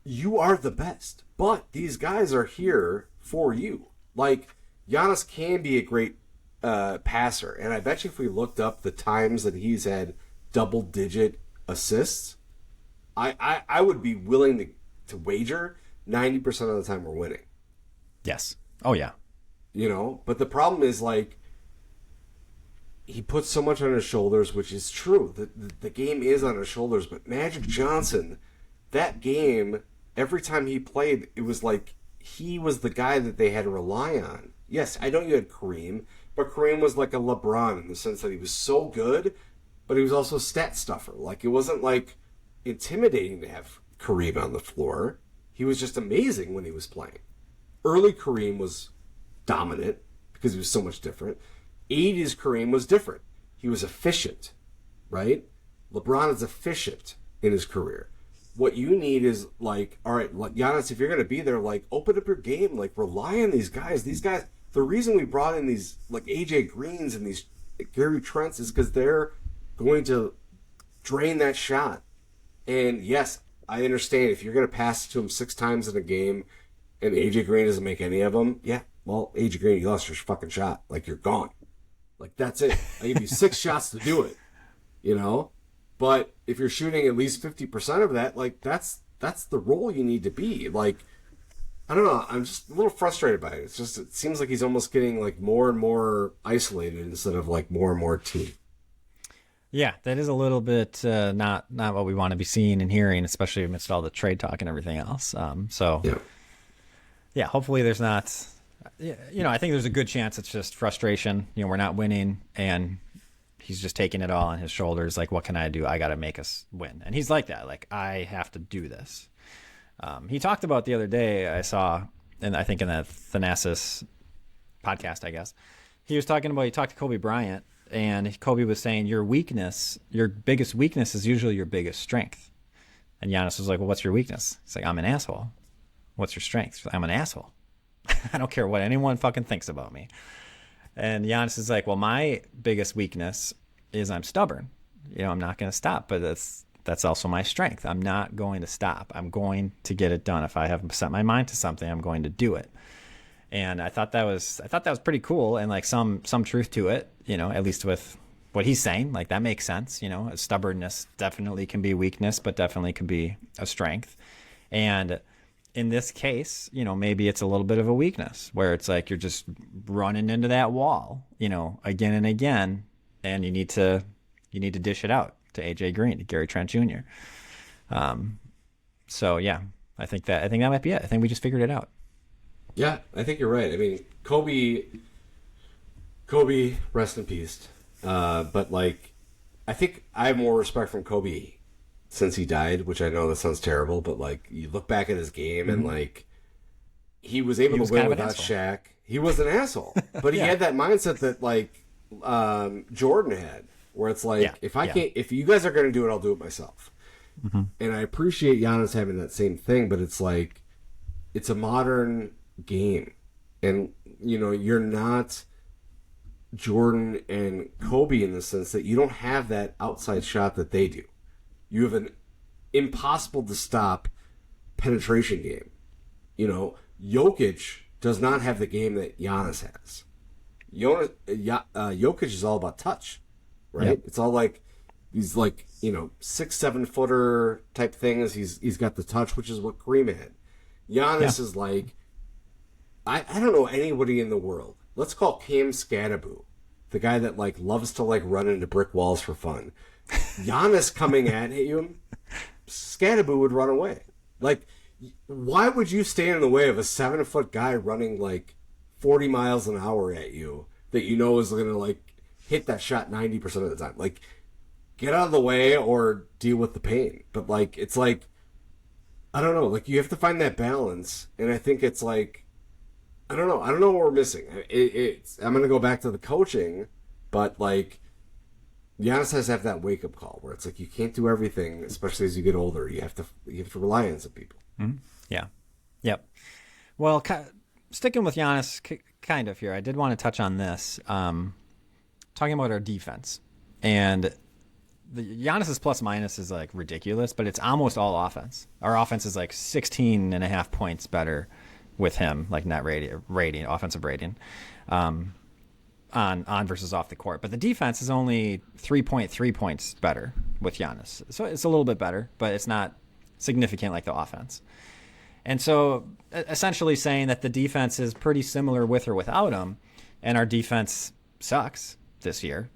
S2: you are the best, but these guys are here for you. Like, Giannis can be a great passer, and I bet you if we looked up the times that he's had double-digit assists, I would be willing to wager 90% of the time we're winning.
S1: Yes. Oh, yeah.
S2: But the problem is, he puts so much on his shoulders, which is true. The game is on his shoulders, but Magic Johnson, that game, every time he played, it was like he was the guy that they had to rely on. Yes, I know you had Kareem, but Kareem was like a LeBron in the sense that he was so good, but he was also a stat stuffer. It wasn't intimidating to have Kareem on the floor. He was just amazing when he was playing. Early Kareem was dominant because he was so much different. 80s Kareem was different. He was efficient, right? LeBron is efficient in his career. What you need is all right, Giannis, if you're going to be there, open up your game, rely on these guys. These guys, the reason we brought in these AJ Greens and these Gary Trents is because they're going to drain that shot. And yes, I understand if you're going to pass it to him 6 times in a game and AJ Green doesn't make any of them, yeah, well, AJ Green, you lost your fucking shot. You're gone. That's it. I give you 6 shots to do it, But if you're shooting at least 50% of that, that's the role you need to be. I don't know. I'm just a little frustrated by it. It seems like he's almost getting like more and more isolated instead of like more and more team.
S1: Yeah, that is a little bit not what we want to be seeing and hearing, especially amidst all the trade talk and everything else. Yeah, hopefully there's not. I think there's a good chance it's just frustration. We're not winning, and he's just taking it all on his shoulders. Like, what can I do? I got to make us win, and he's like that. Like, I have to do this. He talked about the other day. I saw, and I think in that Thanasis podcast, I guess he talked to Kobe Bryant. And Kobe was saying, your biggest weakness is usually your biggest strength. And Giannis was like, well, what's your weakness? He's like, I'm an asshole. What's your strength? I'm an asshole. I don't care what anyone fucking thinks about me. And Giannis is like, well, my biggest weakness is I'm stubborn. I'm not going to stop, but that's also my strength. I'm not going to stop. I'm going to get it done. If I have set my mind to something, I'm going to do it. And I thought that was pretty cool, and like some truth to it, at least with what he's saying. Like, that makes sense. Stubbornness definitely can be a weakness, but definitely can be a strength. And in this case, maybe it's a little bit of a weakness where it's like you're just running into that wall, again and again, and you need to dish it out to AJ Green, to Gary Trent Jr. So yeah, I think that might be it. I think we just figured it out.
S2: Yeah, I think you're right. I mean, Kobe, rest in peace. But like, I think I have more respect from Kobe since he died, which I know that sounds terrible, but like, you look back at his game and like, he was able to win without Shaq. He was an asshole, but he had that mindset that like Jordan had, where it's like, if you guys are going to do it, I'll do it myself. Mm-hmm. And I appreciate Giannis having that same thing, but it's like, it's a modern game, and you're not Jordan and Kobe in the sense that you don't have that outside shot that they do. You have an impossible to stop penetration game. Jokic does not have the game that Giannis has. Jokic is all about touch, right? Yep. It's all like these 6-7 footer type things. He's got the touch, which is what Kareem had. Giannis is like, I don't know anybody in the world. Let's call Cam Scadaboo, the guy that like loves to like run into brick walls for fun. Giannis coming at you, Scadaboo would run away. Like, why would you stand in the way of a 7-foot guy running like 40 miles an hour at you that is going to like hit that shot 90% of the time? Like, get out of the way or deal with the pain. But like, it's like, I don't know. Like, you have to find that balance, and I think it's like, I don't know what we're missing. I'm going to go back to the coaching, but like, Giannis has to have that wake up call where it's like, you can't do everything, especially as you get older. You have to rely on some people.
S1: Mm-hmm. Yeah. Yep. Well, sticking with Giannis kind of here, I did want to touch on this, talking about our defense, and Giannis's plus minus is like ridiculous, but it's almost all offense. Our offense is like 16.5 points better with him, like net rating, offensive rating, on versus off the court. But the defense is only 3.3 points better with Giannis. So it's a little bit better, but it's not significant like the offense. And so essentially saying that the defense is pretty similar with or without him, and our defense sucks this year.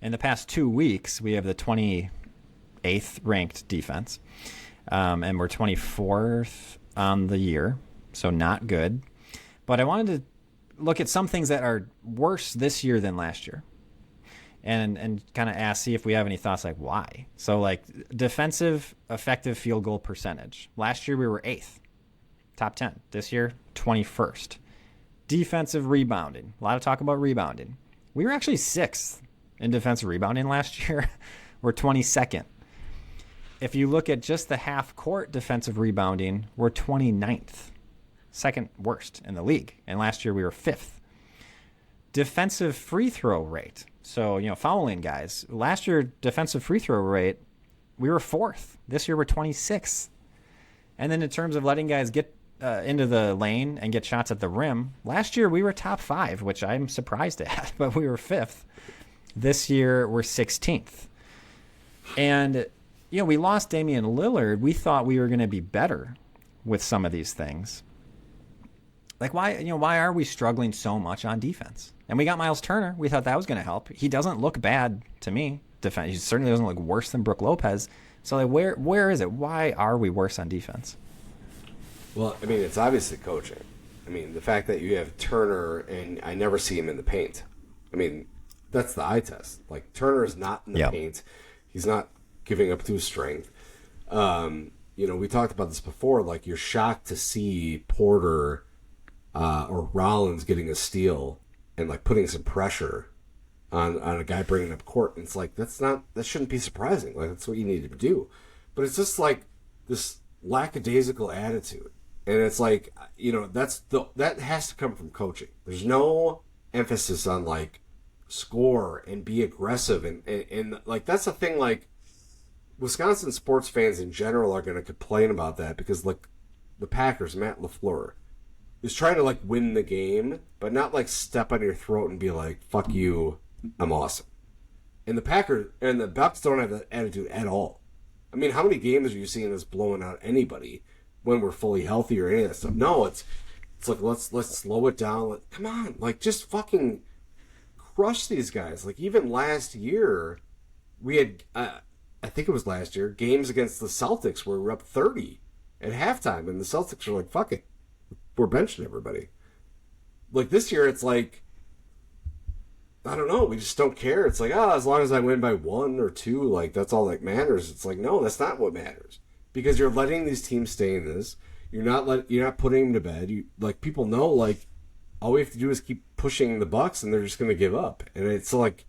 S1: In the past 2 weeks, we have the 28th ranked defense, and we're 24th on the year. So not good. But I wanted to look at some things that are worse this year than last year, and kind of see if we have any thoughts like why. So like defensive effective field goal percentage. Last year we were 8th, top 10. This year, 21st. Defensive rebounding. A lot of talk about rebounding. We were actually 6th in defensive rebounding last year. We're 22nd. If you look at just the half court defensive rebounding, we're 29th. Second worst in the league. And last year we were 5th. Defensive free throw rate. So, fouling guys. Last year, defensive free throw rate, we were 4th. This year we're 26th. And then in terms of letting guys get into the lane and get shots at the rim, last year we were top 5, which I'm surprised at, but we were 5th. This year we're 16th. And, we lost Damian Lillard. We thought we were going to be better with some of these things. Like, why are we struggling so much on defense? And we got Miles Turner. We thought that was going to help. He doesn't look bad to me. He certainly doesn't look worse than Brook Lopez. So, like, where is it? Why are we worse on defense?
S2: Well, I mean, it's obviously coaching. I mean, the fact that you have Turner and I never see him in the paint. I mean, that's the eye test. Like, Turner is not in the paint. He's not giving up to his strength. We talked about this before. Like, you're shocked to see Porter or Rollins getting a steal and like putting some pressure on a guy bringing up court. And it's like that shouldn't be surprising. Like, that's what you need to do. But it's just like this lackadaisical attitude, and it's like that has to come from coaching. There's no emphasis on like score and be aggressive and like that's the thing. Like, Wisconsin sports fans in general are going to complain about that because like the Packers, Matt LaFleur, is trying to like win the game, but not like step on your throat and be like, fuck you, I'm awesome. And the Packers and the Bucks don't have that attitude at all. I mean, how many games are you seeing us blowing out anybody when we're fully healthy or any of that stuff? No, it's like let's slow it down. Come on, like just fucking crush these guys. Like even last year, we had I think it was last year, games against the Celtics where we were up 30 at halftime, and the Celtics were like, fuck it, we're benching everybody. Like this year, it's like, I don't know, we just don't care. It's like, as long as I win by 1 or 2, like that's all that matters. It's like, no, that's not what matters, because you're letting these teams stay in this. You're not putting them to bed. You like people know like all we have to do is keep pushing the Bucks, and they're just going to give up. And it's like,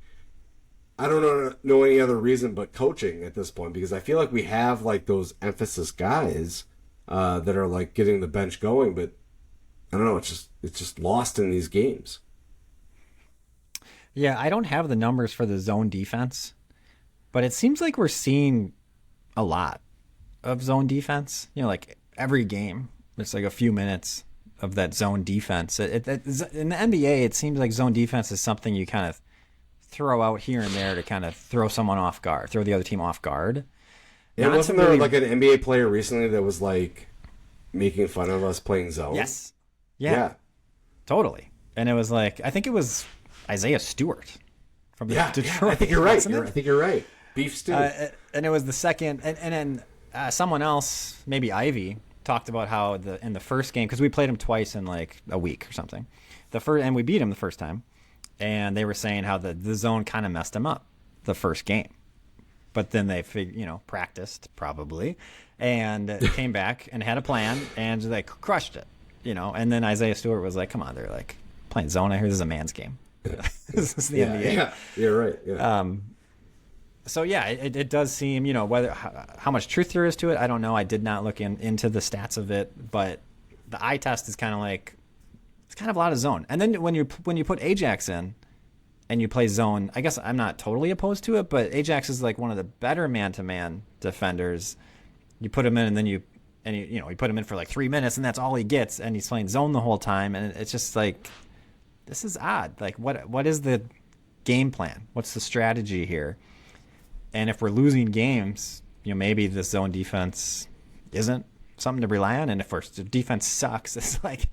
S2: I don't know any other reason but coaching at this point, because I feel like we have like those emphasis guys that are like getting the bench going, but I don't know. It's just lost in these games.
S1: Yeah, I don't have the numbers for the zone defense, but it seems like we're seeing a lot of zone defense. Like every game, it's like a few minutes of that zone defense. In the NBA, it seems like zone defense is something you kind of throw out here and there to kind of throw someone off guard, throw the other team off guard.
S2: Yeah, wasn't there like an NBA player recently that was like making fun of us playing zone?
S1: Yes. Yeah. Totally. And it was like, I think it was Isaiah Stewart from Detroit.
S2: I think you're right. I think you're right. Beef stew.
S1: And it was the second, and then someone else, maybe Ivy, talked about how in the first game, because we played him twice in like a week or something, and we beat him the first time, and they were saying how the zone kind of messed him up the first game, but then they practiced probably, and came back and had a plan, and they crushed it, and then Isaiah Stewart was like, come on, they're like playing zone. I hear this is a man's game. This is the NBA.
S2: Yeah, you're right. Yeah.
S1: So yeah, it does seem, whether how much truth there is to it, I don't know. I did not look into the stats of it, but the eye test is kind of like, it's kind of a lot of zone. And then when you put Ajax in and you play zone, I guess I'm not totally opposed to it, but Ajax is like one of the better man-to-man defenders. You put him in, and then you put him in for like 3 minutes, and that's all he gets, and he's playing zone the whole time, and it's just like, this is odd. Like, what is the game plan? What's the strategy here? And if we're losing games, maybe this zone defense isn't something to rely on. And if our defense sucks, it's like,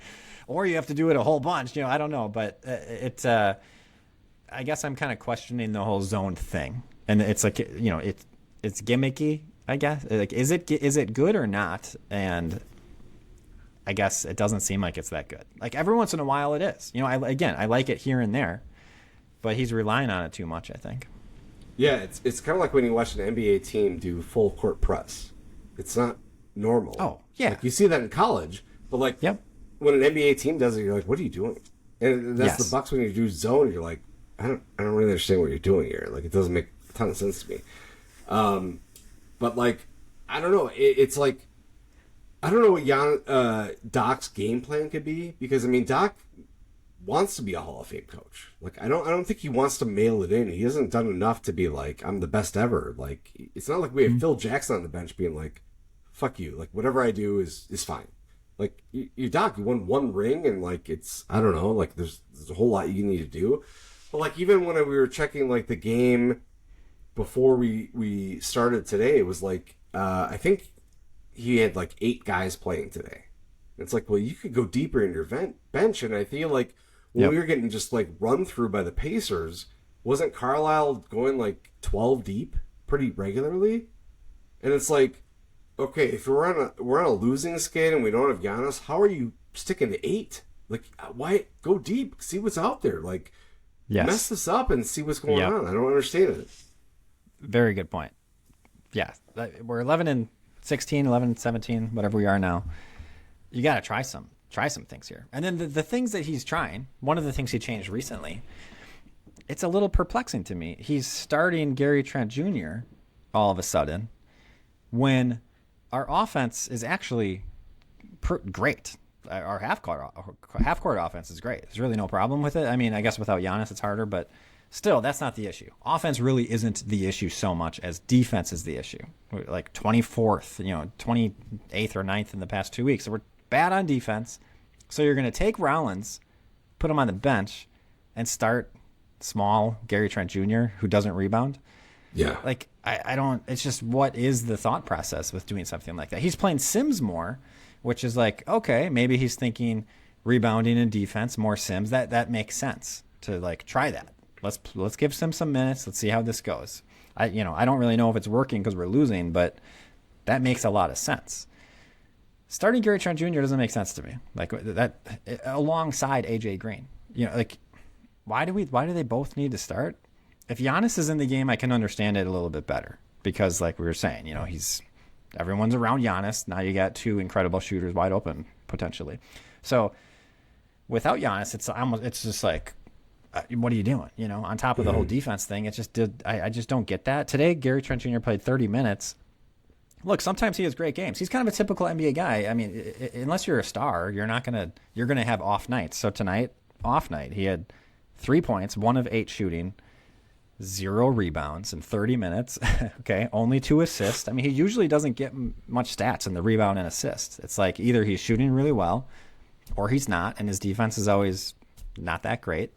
S1: or you have to do it a whole bunch. I don't know. But I guess I'm kind of questioning the whole zone thing. And it's like, it's gimmicky, I guess. Like, is it good or not? And I guess it doesn't seem like it's that good. Like every once in a while it is. I like it here and there, but he's relying on it too much, I think.
S2: Yeah, it's kind of like when you watch an NBA team do full court press. It's not normal.
S1: Oh, yeah.
S2: Like you see that in college, but like when an NBA team does it, you're like, what are you doing? And that's the Bucks when you do zone, you're like, I don't really understand what you're doing here. Like it doesn't make a ton of sense to me. But like, I don't know. It's like, I don't know what Doc's game plan could be, because I mean Doc wants to be a Hall of Fame coach. Like I don't think he wants to mail it in. He hasn't done enough to be like, I'm the best ever. Like it's not like we have Phil Jackson on the bench being like, fuck you. Like whatever I do is fine. Like you Doc, you won 1 ring, and like it's, I don't know, like there's a whole lot you need to do. But like even when we were checking like the game before we started today, it was like I think he had like 8 guys playing today. It's like, well, you could go deeper in your bench, and I feel like when we were getting just like run through by the Pacers, wasn't Carlisle going like 12 deep pretty regularly? And it's like, okay, if we're on a losing skid and we don't have Giannis, how are you sticking to 8? Like, why go deep? See what's out there. Like, mess this up and see what's going on. I don't understand it.
S1: Very good point. Yeah, we're 11-16, 11-17, whatever we are now. You got to try some things here. And then the things that he's trying, one of the things he changed recently, it's a little perplexing to me. He's starting Gary Trent Jr. all of a sudden when our offense is actually great. Our half-court offense is great. There's really no problem with it. I mean, I guess without Giannis it's harder, but still, that's not the issue. Offense really isn't the issue so much as defense is the issue. We're like 24th, 28th or 9th in the past 2 weeks. So we're bad on defense. So you're going to take Rollins, put him on the bench, and start small Gary Trent Jr., who doesn't rebound.
S2: Yeah.
S1: Like, I don't, it's just, what is the thought process with doing something like that? He's playing Sims more, which is like, okay, maybe he's thinking rebounding and defense, more Sims. That makes sense to like try that. Let's give Sims some minutes. Let's see how this goes. I don't really know if it's working because we're losing, but that makes a lot of sense. Starting Gary Trent Jr. doesn't make sense to me. Like that alongside AJ Green. Like why do they both need to start? If Giannis is in the game, I can understand it a little bit better because, like we were saying, everyone's around Giannis. Now you got two incredible shooters wide open potentially. So without Giannis, it's just like, what are you doing? On top of the whole defense thing, I just don't get that. Today, Gary Trent Jr. played 30 minutes. Look, sometimes he has great games. He's kind of a typical NBA guy. I mean, unless you're a star, you're gonna have off nights. So tonight, off night, he had 3 points, 1 of 8 shooting, 0 rebounds in 30 minutes. Okay, only 2 assists. I mean, he usually doesn't get much stats in the rebound and assist. It's like either he's shooting really well, or he's not, and his defense is always not that great.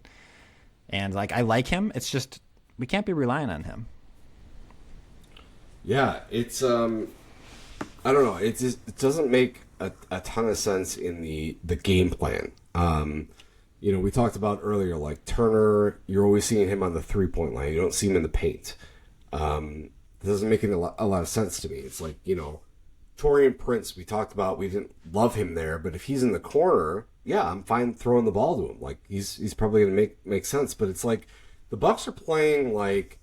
S1: And like, I like him. It's just we can't be relying on him.
S2: Yeah, it's I don't know. It doesn't make a ton of sense in the game plan. We talked about earlier, like Turner, you're always seeing him on the 3-point line. You don't see him in the paint. It doesn't make a lot of sense to me. It's like, Taurean Prince, we talked about, we didn't love him there, but if he's in the corner, yeah, I'm fine throwing the ball to him. Like he's probably going to make sense. But it's like the Bucks are playing like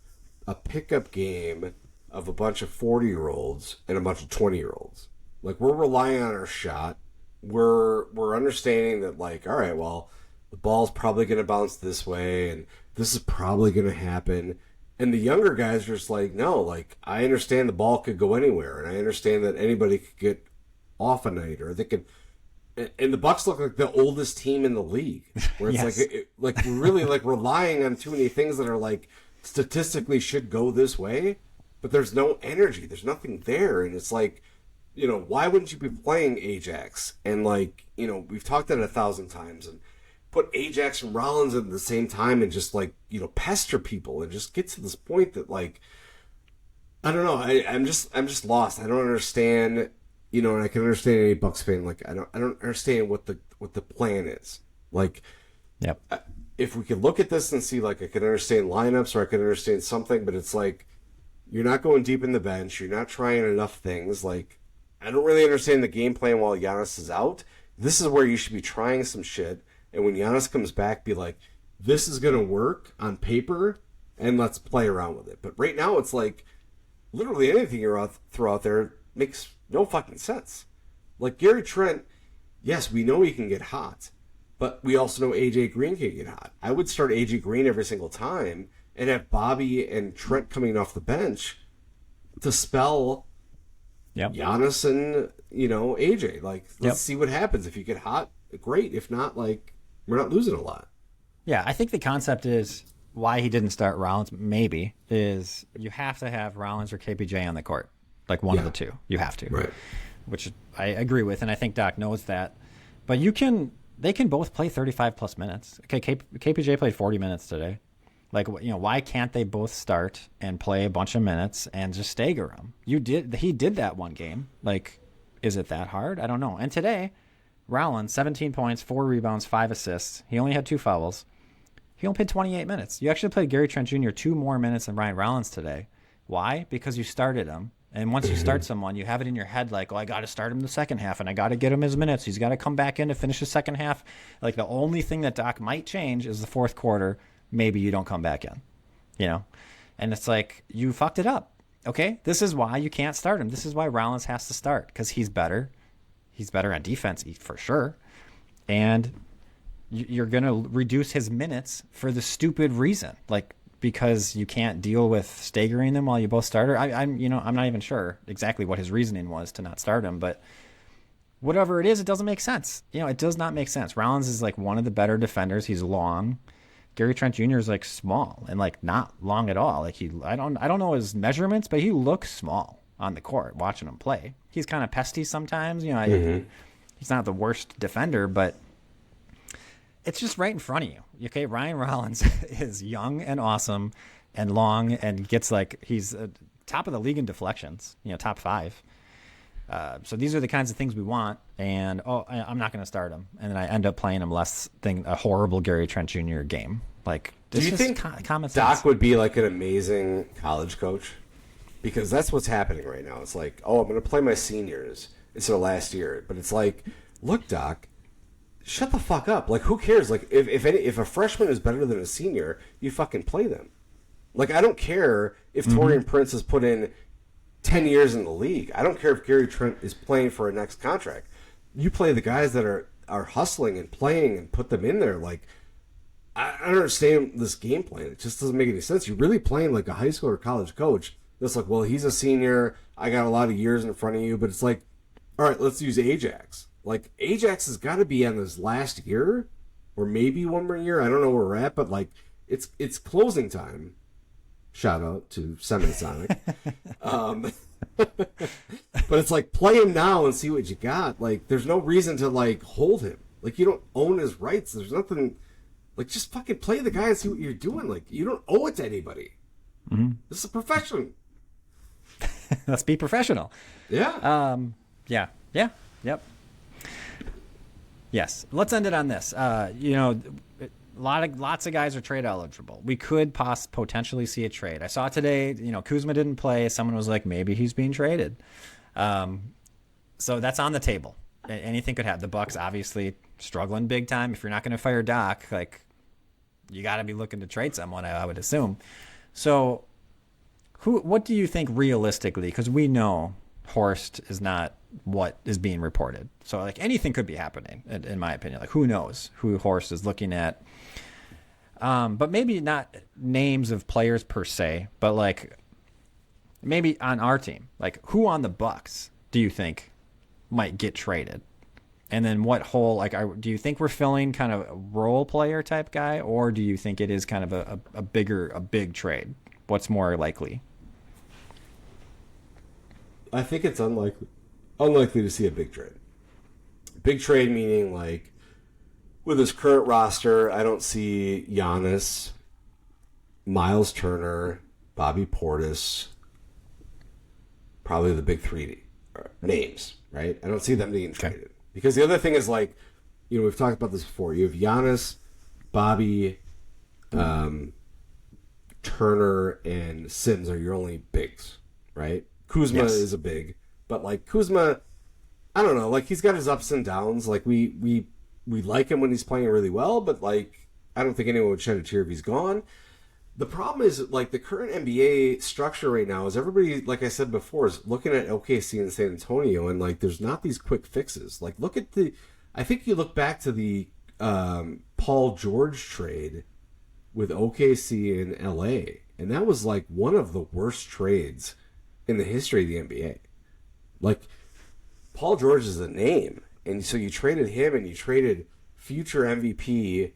S2: a pickup game of a bunch of 40-year-olds and a bunch of 20-year-olds. Like we're relying on our shot. We're understanding that like, all right, well, the ball's probably going to bounce this way, and this is probably going to happen. And the younger guys are just like, no, like I understand the ball could go anywhere, and I understand that anybody could get off a night, or they could. And the Bucks look like the oldest team in the league, where it's
S1: Yes.
S2: like we're really like relying on too many things that are like statistically should go this way, but there's no energy, there's nothing there, and it's like, why wouldn't you be playing Ajax? And like, we've talked that 1,000 times, and put Ajax and Rollins at the same time, and just like pester people, and just get to this point that like, I don't know, I'm just lost. I don't understand. And I can understand any Bucks fan. Like, I don't understand what the plan is. Like,
S1: Yep.
S2: If we could look at this and see, like, I can understand lineups, or I can understand something, but it's like, you're not going deep in the bench. You're not trying enough things. Like, I don't really understand the game plan while Giannis is out. This is where you should be trying some shit. And when Giannis comes back, be like, this is going to work on paper, and let's play around with it. But right now, it's like, literally anything throw out there makes no fucking sense. Like Gary Trent, yes, we know he can get hot, but we also know AJ Green can get hot. I would start AJ Green every single time and have Bobby and Trent coming off the bench to spell Giannis and AJ. Like, let's see what happens. If you get hot, great. If not, like, we're not losing a lot.
S1: Yeah, I think the concept is why he didn't start Rollins, maybe, is you have to have Rollins or KPJ on the court. Like one of the two. You have to.
S2: Right.
S1: Which I agree with, and I think Doc knows that. But they can both play 35-plus minutes. Okay, KPJ played 40 minutes today. Like, why can't they both start and play a bunch of minutes and just stagger them? He did that one game. Like, is it that hard? I don't know. And today, Rollins, 17 points, 4 rebounds, 5 assists. He only had 2 fouls. He only played 28 minutes. You actually played Gary Trent Jr. 2 more minutes than Ryan Rollins today. Why? Because you started him. And once you start someone, you have it in your head like, oh, I got to start him the second half, and I got to get him his minutes. He's got to come back in to finish the second half. Like, the only thing that Doc might change is the fourth quarter. Maybe you don't come back in, you know? And it's like, you fucked it up, okay? This is why you can't start him. This is why Rollins has to start, because he's better. He's better on defense, for sure. And you're going to reduce his minutes for the stupid reason. Like, because you can't deal with staggering them while you both start. I'm not even sure exactly what his reasoning was to not start him, but whatever it is, it doesn't make sense. It does not make sense. Rollins is like one of the better defenders. He's long. Gary Trent Jr. is like small and like not long at all. Like I don't know his measurements, but he looks small on the court watching him play. He's kind of pesty sometimes. He's not the worst defender, but it's just right in front of you. Okay, Ryan Rollins is young and awesome and long and gets he's top of the league in deflections, top 5. So these are the kinds of things we want, and I'm not going to start him. And then I end up playing him a horrible Gary Trent Jr. game. Like,
S2: do you think
S1: common sense.
S2: Doc would be like an amazing college coach? Because that's what's happening right now. It's like, I'm going to play my seniors instead of last year. But it's like, look, Doc, shut the fuck up. Like, who cares? Like, if a freshman is better than a senior, you fucking play them. Like, I don't care if Taurean Prince has put in 10 years in the league. I don't care if Gary Trent is playing for a next contract. You play the guys that are hustling and playing and put them in there. Like, I don't understand this game plan. It just doesn't make any sense. You're really playing like a high school or college coach that's like, well, he's a senior. I got a lot of years in front of you. But it's like, all right, let's use Ajax. Like, Ajax has got to be on this last year or maybe one more year. I don't know where we're at, but like, it's closing time. Shout out to Semisonic. But it's like, play him now and see what you got. Like, there's no reason to like hold him. Like, you don't own his rights. There's nothing. Like, just fucking play the guy and see what you're doing. Like, you don't owe it to anybody. This is a profession.
S1: Let's be professional.
S2: Yeah.
S1: Yeah. Yep. Yes. Let's end it on this. Lots of guys are trade eligible. We could potentially see a trade. I saw today, Kuzma didn't play. Someone was like, maybe he's being traded. So that's on the table. Anything could happen. The Bucks obviously struggling big time. If you're not going to fire Doc, like, you got to be looking to trade someone, I would assume. So what do you think realistically? Because we know Horst is not what is being reported. So like, anything could be happening in my opinion. Like, who knows who Horst is looking at? But maybe not names of players per se, but like maybe on our team, like who on the Bucks do you think might get traded? And then what hole, like, do you think we're filling kind of a role player type guy, or do you think it is kind of a big trade? What's more likely?
S2: I think it's unlikely to see a big trade. Big trade meaning, like, with his current roster, I don't see Giannis, Miles Turner, Bobby Portis, probably the big 3 names, right? I don't see them being traded. Okay. Because the other thing is, like, we've talked about this before. You have Giannis, Bobby, Turner, and Sims are your only bigs, right? Kuzma is a big, but like Kuzma, I don't know, like, he's got his ups and downs. Like, we like him when he's playing really well, but like, I don't think anyone would shed a tear if he's gone. The problem is, like, the current NBA structure right now is everybody, like I said before, is looking at OKC and San Antonio, and like, there's not these quick fixes. Like, I think you look back to the Paul George trade with OKC and LA, and that was like one of the worst trades in the history of the NBA. Like, Paul George is a name, and so you traded him and you traded future MVP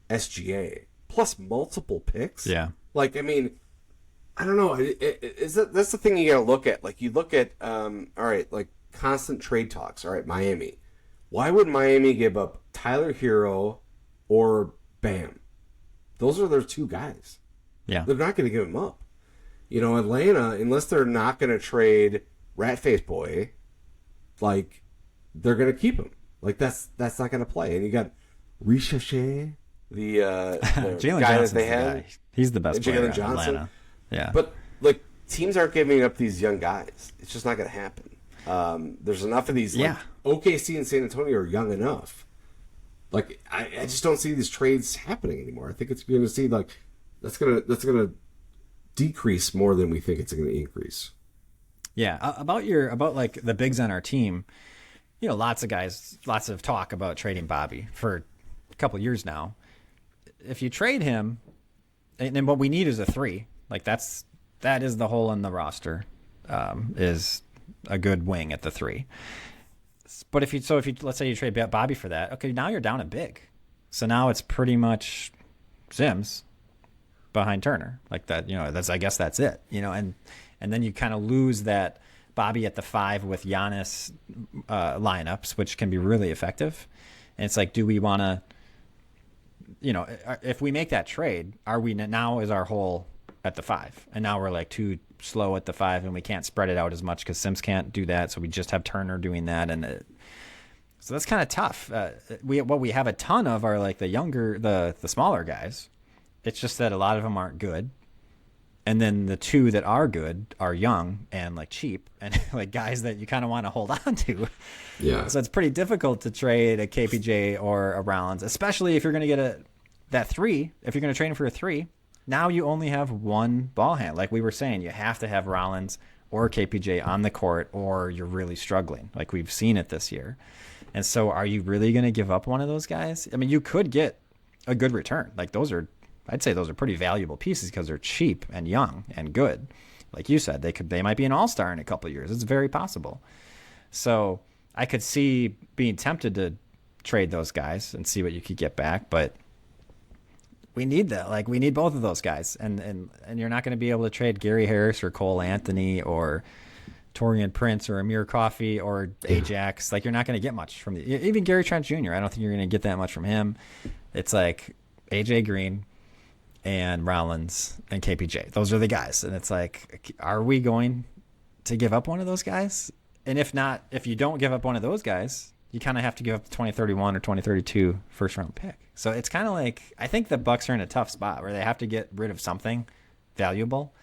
S2: SGA plus multiple picks.
S1: Yeah.
S2: Like, I mean, I don't know. That's the thing you got to look at. Like, you look at, all right, like, constant trade talks. All right, Miami. Why would Miami give up Tyler Hero or Bam? Those are their 2 guys.
S1: Yeah.
S2: They're not going to give them up. Atlanta, unless they're not going to trade Ratface Boy, like, they're going to keep him. Like that's not going to play. And you got Richache, the
S1: Jalen
S2: guy
S1: Johnson's
S2: that they
S1: the
S2: had.
S1: guy. He's the best player in
S2: Johnson.
S1: Atlanta. Yeah.
S2: But like teams aren't giving up these young guys. It's just not going to happen. There's enough of these. Like, OKC and San Antonio are young enough. Like I just don't see these trades happening anymore. I think it's going to see like that's gonna decrease more than we think it's going to increase.
S1: Yeah, about like the bigs on our team. You know, lots of talk about trading Bobby for a couple of years now. If you trade him, and then what we need is a 3. Like that is the hole in the roster, is a good wing at the 3. But if you let's say you trade Bobby for that, okay, now you're down a big. So now it's pretty much Sims behind Turner. Like that, you know, I guess that's it. You know, and then you kind of lose that Bobby at the 5 with Giannis lineups, which can be really effective. And it's like, do we want to, you know, if we make that trade, are we now is our hole at the 5, and now we're like too slow at the 5, and we can't spread it out as much because Sims can't do that, so we just have Turner doing that, and so that's kind of tough. What we have a ton of are like the younger, the smaller guys. It's just that a lot of them aren't good, and then the 2 that are good are young and like cheap, and like guys that you kind of want to hold on to.
S2: Yeah.
S1: So it's pretty difficult to trade a KPJ or a Rollins, especially if you're going to get that 3. If you're going to trade him for a 3, now you only have one ball hand. Like we were saying, you have to have Rollins or KPJ on the court, or you're really struggling. Like we've seen it this year. And so, are you really going to give up one of those guys? I mean, you could get a good return. Like I'd say those are pretty valuable pieces because they're cheap and young and good. Like you said, they might be an all-star in a couple of years. It's very possible. So I could see being tempted to trade those guys and see what you could get back, but we need that. Like we need both of those guys, and you're not going to be able to trade Gary Harris or Cole Anthony or Torian Prince or Amir Coffey or Ajax. Like you're not going to get much from even Gary Trent Jr. I don't think you're going to get that much from him. It's like AJ Green and Rollins and KPJ. Those are the guys. And it's like, are we going to give up one of those guys? And if not, if you don't give up one of those guys, you kind of have to give up the 2031 or 2032 first round pick. So it's kind of like, I think the Bucks are in a tough spot where they have to get rid of something valuable.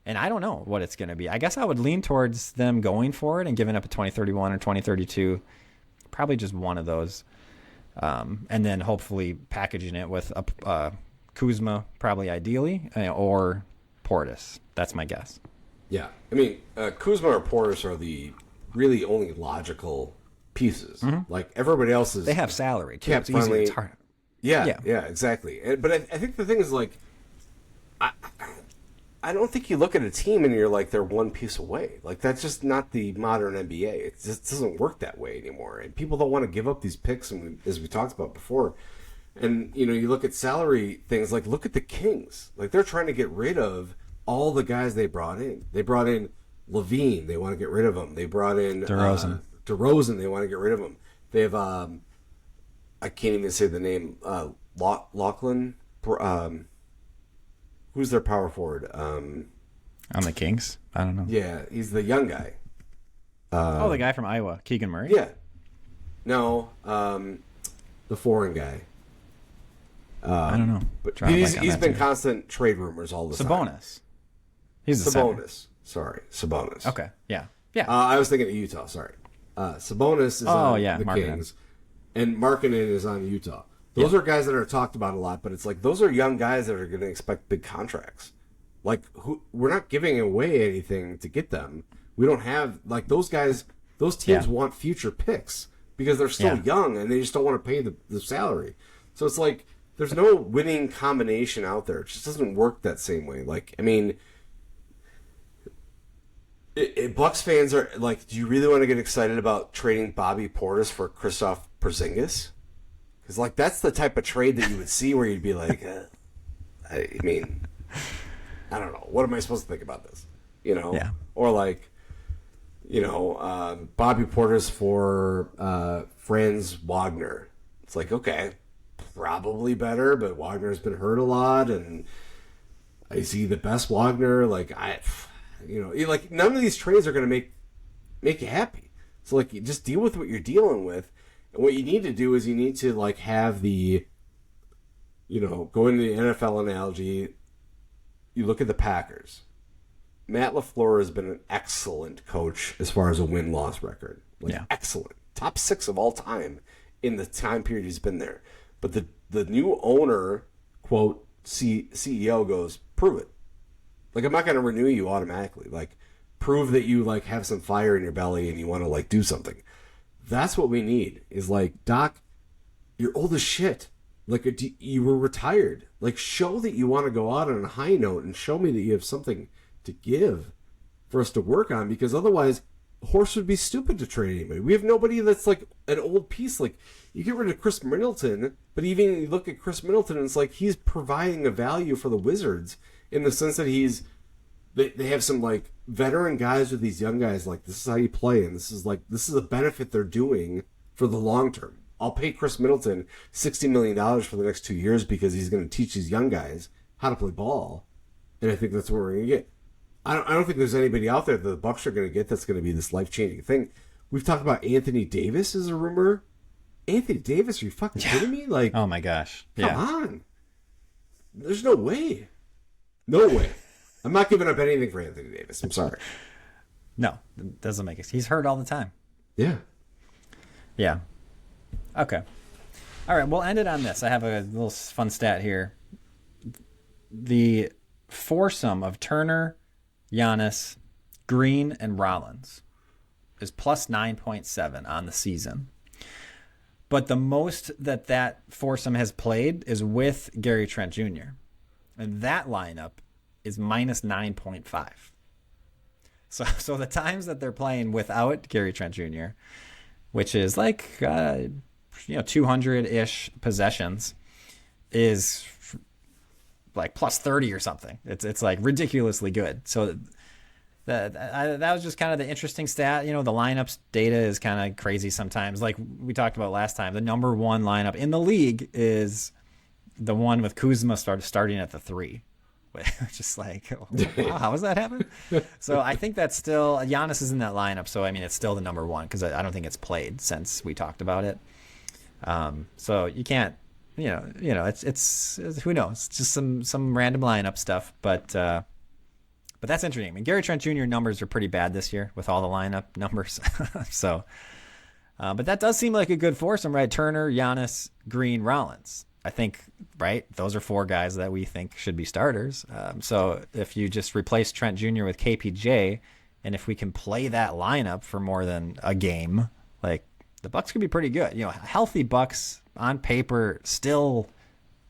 S1: And I don't know what it's going to be. I guess I would lean towards them going for it and giving up a 2031 or 2032, probably just one of those. And then hopefully packaging it with a Kuzma, probably ideally, or Portis. That's my guess.
S2: Yeah. I mean, Kuzma or Portis are the really only logical pieces. Mm-hmm. Like everybody else is.
S1: They have salary too.
S2: It's
S1: easy. It's hard.
S2: Yeah, exactly. But I think the thing is like, I don't think you look at a team and you're like they're one piece away. Like that's just not the modern NBA. It just doesn't work that way anymore. And people don't want to give up these picks, and as we talked about before. And you know, you look at salary things. Like look at the Kings. Like they're trying to get rid of all the guys they brought in. They brought in Levine. They want to get rid of him. They brought in DeRozan. They want to get rid of him. They have I can't even say the name. Lachlan. Who's their power forward? On
S1: the Kings? I don't know.
S2: Yeah, he's the young guy.
S1: The guy from Iowa, Keegan Murray?
S2: Yeah. No, the foreign guy.
S1: I don't know.
S2: But he's been constant trade rumors all the time.
S1: Sabonis. He's
S2: Sabonis. Sorry, Sabonis.
S1: Okay, yeah.
S2: I was thinking of Utah, sorry. Sabonis is on the
S1: Markkanen.
S2: Kings, and Markkanen is on Utah. Those are guys that are talked about a lot, but it's like those are young guys that are going to expect big contracts. Like we're not giving away anything to get them. We don't have like those guys. Those teams want future picks because they're still young and they just don't want to pay the salary. So it's like there's no winning combination out there. It just doesn't work that same way. Like I mean, Bucks fans are like, do you really want to get excited about trading Bobby Portis for Kristaps Porzingis? Because, like, that's the type of trade that you would see where you'd be like, I mean, I don't know. What am I supposed to think about this? You know?
S1: Yeah.
S2: Or, like, you know, Bobby Portis for Franz Wagner. It's like, okay, probably better, but Wagner's been hurt a lot, and is he the best Wagner? Like, like, none of these trades are going to make you happy. So, like, you just deal with what you're dealing with. And what you need to do is you need to like have the, go into the NFL analogy. You look at the Packers. Matt LaFleur has been an excellent coach as far as a win-loss record. Excellent. Top 6 of all time in the time period he's been there. But the new owner, quote, CEO goes, prove it. Like, I'm not going to renew you automatically. Like, prove that you, like, have some fire in your belly and you want to, like, do something. That's what we need is, like, Doc, you're old as shit. Like, you were retired. Like, show that you want to go out on a high note and show me that you have something to give for us to work on, because otherwise Horse would be stupid to trade anybody. We have nobody that's like an old piece. Like, you get rid of Chris Middleton, but even you look at Chris Middleton and it's like he's providing a value for the Wizards in the sense that they have some like veteran guys with these young guys, like, this is how you play, and this is a benefit they're doing for the long term. I'll pay Chris Middleton $60 million for the next 2 years because he's going to teach these young guys how to play ball, and I think that's what we're going to get. I don't think there's anybody out there that the Bucks are going to get that's going to be this life-changing thing. We've talked about Anthony Davis as a rumor. Anthony Davis, are you fucking kidding me? Like,
S1: oh my gosh.
S2: Come on. There's no way. No way. I'm not giving up anything for Anthony Davis. I'm sorry.
S1: No, it doesn't make it. He's hurt all the time.
S2: Yeah.
S1: Yeah. Okay. All right, we'll end it on this. I have a little fun stat here. The foursome of Turner, Giannis, Green, and Rollins is plus 9.7 on the season. But the most that foursome has played is with Gary Trent Jr. And that lineup is minus 9.5. So the times that they're playing without Gary Trent Jr., which is like 200-ish possessions, is like plus 30 or something. It's like ridiculously good. So that was just kind of the interesting stat. The lineups data is kind of crazy sometimes. Like we talked about last time, the number one lineup in the league is the one with Kuzma starting at the 3. Just like, wow, how does that happen? So I think that's still, Giannis is in that lineup. So, I mean, it's still the number one because I don't think it's played since we talked about it. So you can't, it's who knows? It's just some random lineup stuff. But that's interesting. I mean, Gary Trent Jr. numbers are pretty bad this year with all the lineup numbers. So, but that does seem like a good foursome, right? Turner, Giannis, Green, Rollins. I think, right? Those are 4 guys that we think should be starters. So if you just replace Trent Jr. with KPJ, and if we can play that lineup for more than a game, like, the Bucks could be pretty good. Healthy Bucks on paper still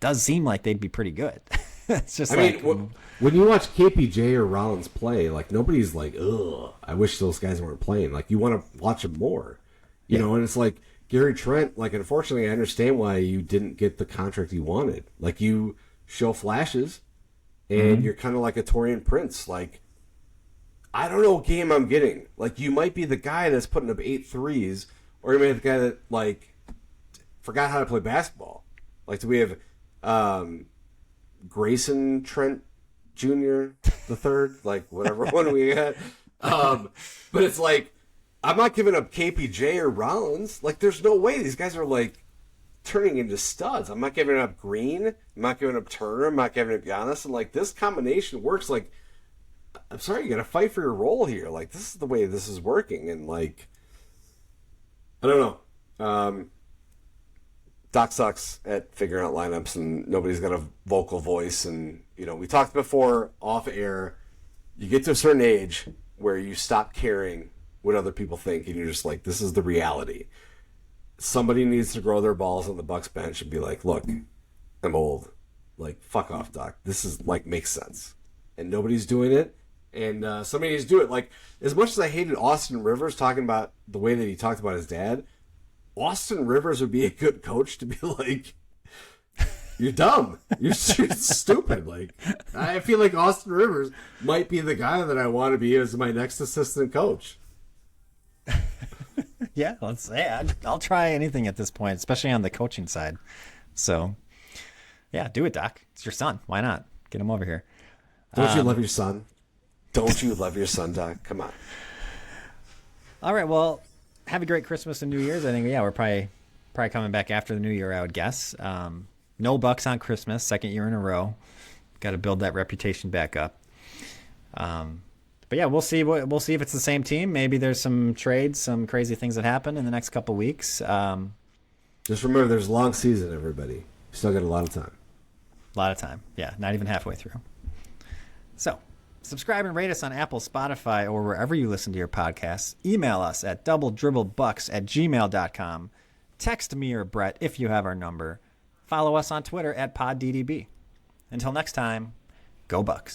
S1: does seem like they'd be pretty good. It's just
S2: when you watch KPJ or Rollins play, like, nobody's like, ugh, I wish those guys weren't playing. Like, you want to watch them more, you know. And it's like Gary Trent. Like, unfortunately, I understand why you didn't get the contract you wanted. Like, you show flashes, and you're kind of like a Torian Prince. Like, I don't know what game I'm getting. Like, you might be the guy that's putting up 8 threes, or you might be the guy that, like, forgot how to play basketball. Like, do we have Grayson Trent Jr. the third? Like, whatever one we got. But it's like, I'm not giving up KPJ or Rollins. Like, there's no way these guys are, like, turning into studs. I'm not giving up Green. I'm not giving up Turner. I'm not giving up Giannis. And, like, this combination works. Like, I'm sorry, you got to fight for your role here. Like, this is the way this is working. And, like, I don't know. Doc sucks at figuring out lineups, and nobody's got a vocal voice. And, we talked before off air, you get to a certain age where you stop caring what other people think, and you're just like, this is the reality. Somebody needs to grow their balls on the Bucks bench and be like, look, I'm old. Like, fuck off, Doc. This is, like, makes sense. And nobody's doing it, and somebody needs to do it. Like, as much as I hated Austin Rivers talking about the way that he talked about his dad, Austin Rivers would be a good coach to be like, you're dumb. You're stupid. Like, I feel like Austin Rivers might be the guy that I want to be as my next assistant coach.
S1: Yeah, let's say I'll try anything at this point, especially on the coaching side. So, yeah, do it, Doc. It's your son. Why not? Get him over here.
S2: Don't you love your son? Don't you love your son, Doc? Come on.
S1: All right, well, have a great Christmas and New Year's. I think, we're probably Probably coming back after the new year, I would guess. No Bucks on Christmas, second year in a row. Got to build that reputation back up. But yeah, we'll see. We'll see if it's the same team. Maybe there's some trades, some crazy things that happen in the next couple weeks.
S2: Just remember, there's a long season, everybody. Still got a lot of time.
S1: A lot of time. Yeah, not even halfway through. So, subscribe and rate us on Apple, Spotify, or wherever you listen to your podcasts. Email us at doubledribblebucks@gmail.com. Text me or Brett if you have our number. Follow us on Twitter at PodDDB. Until next time, go Bucks.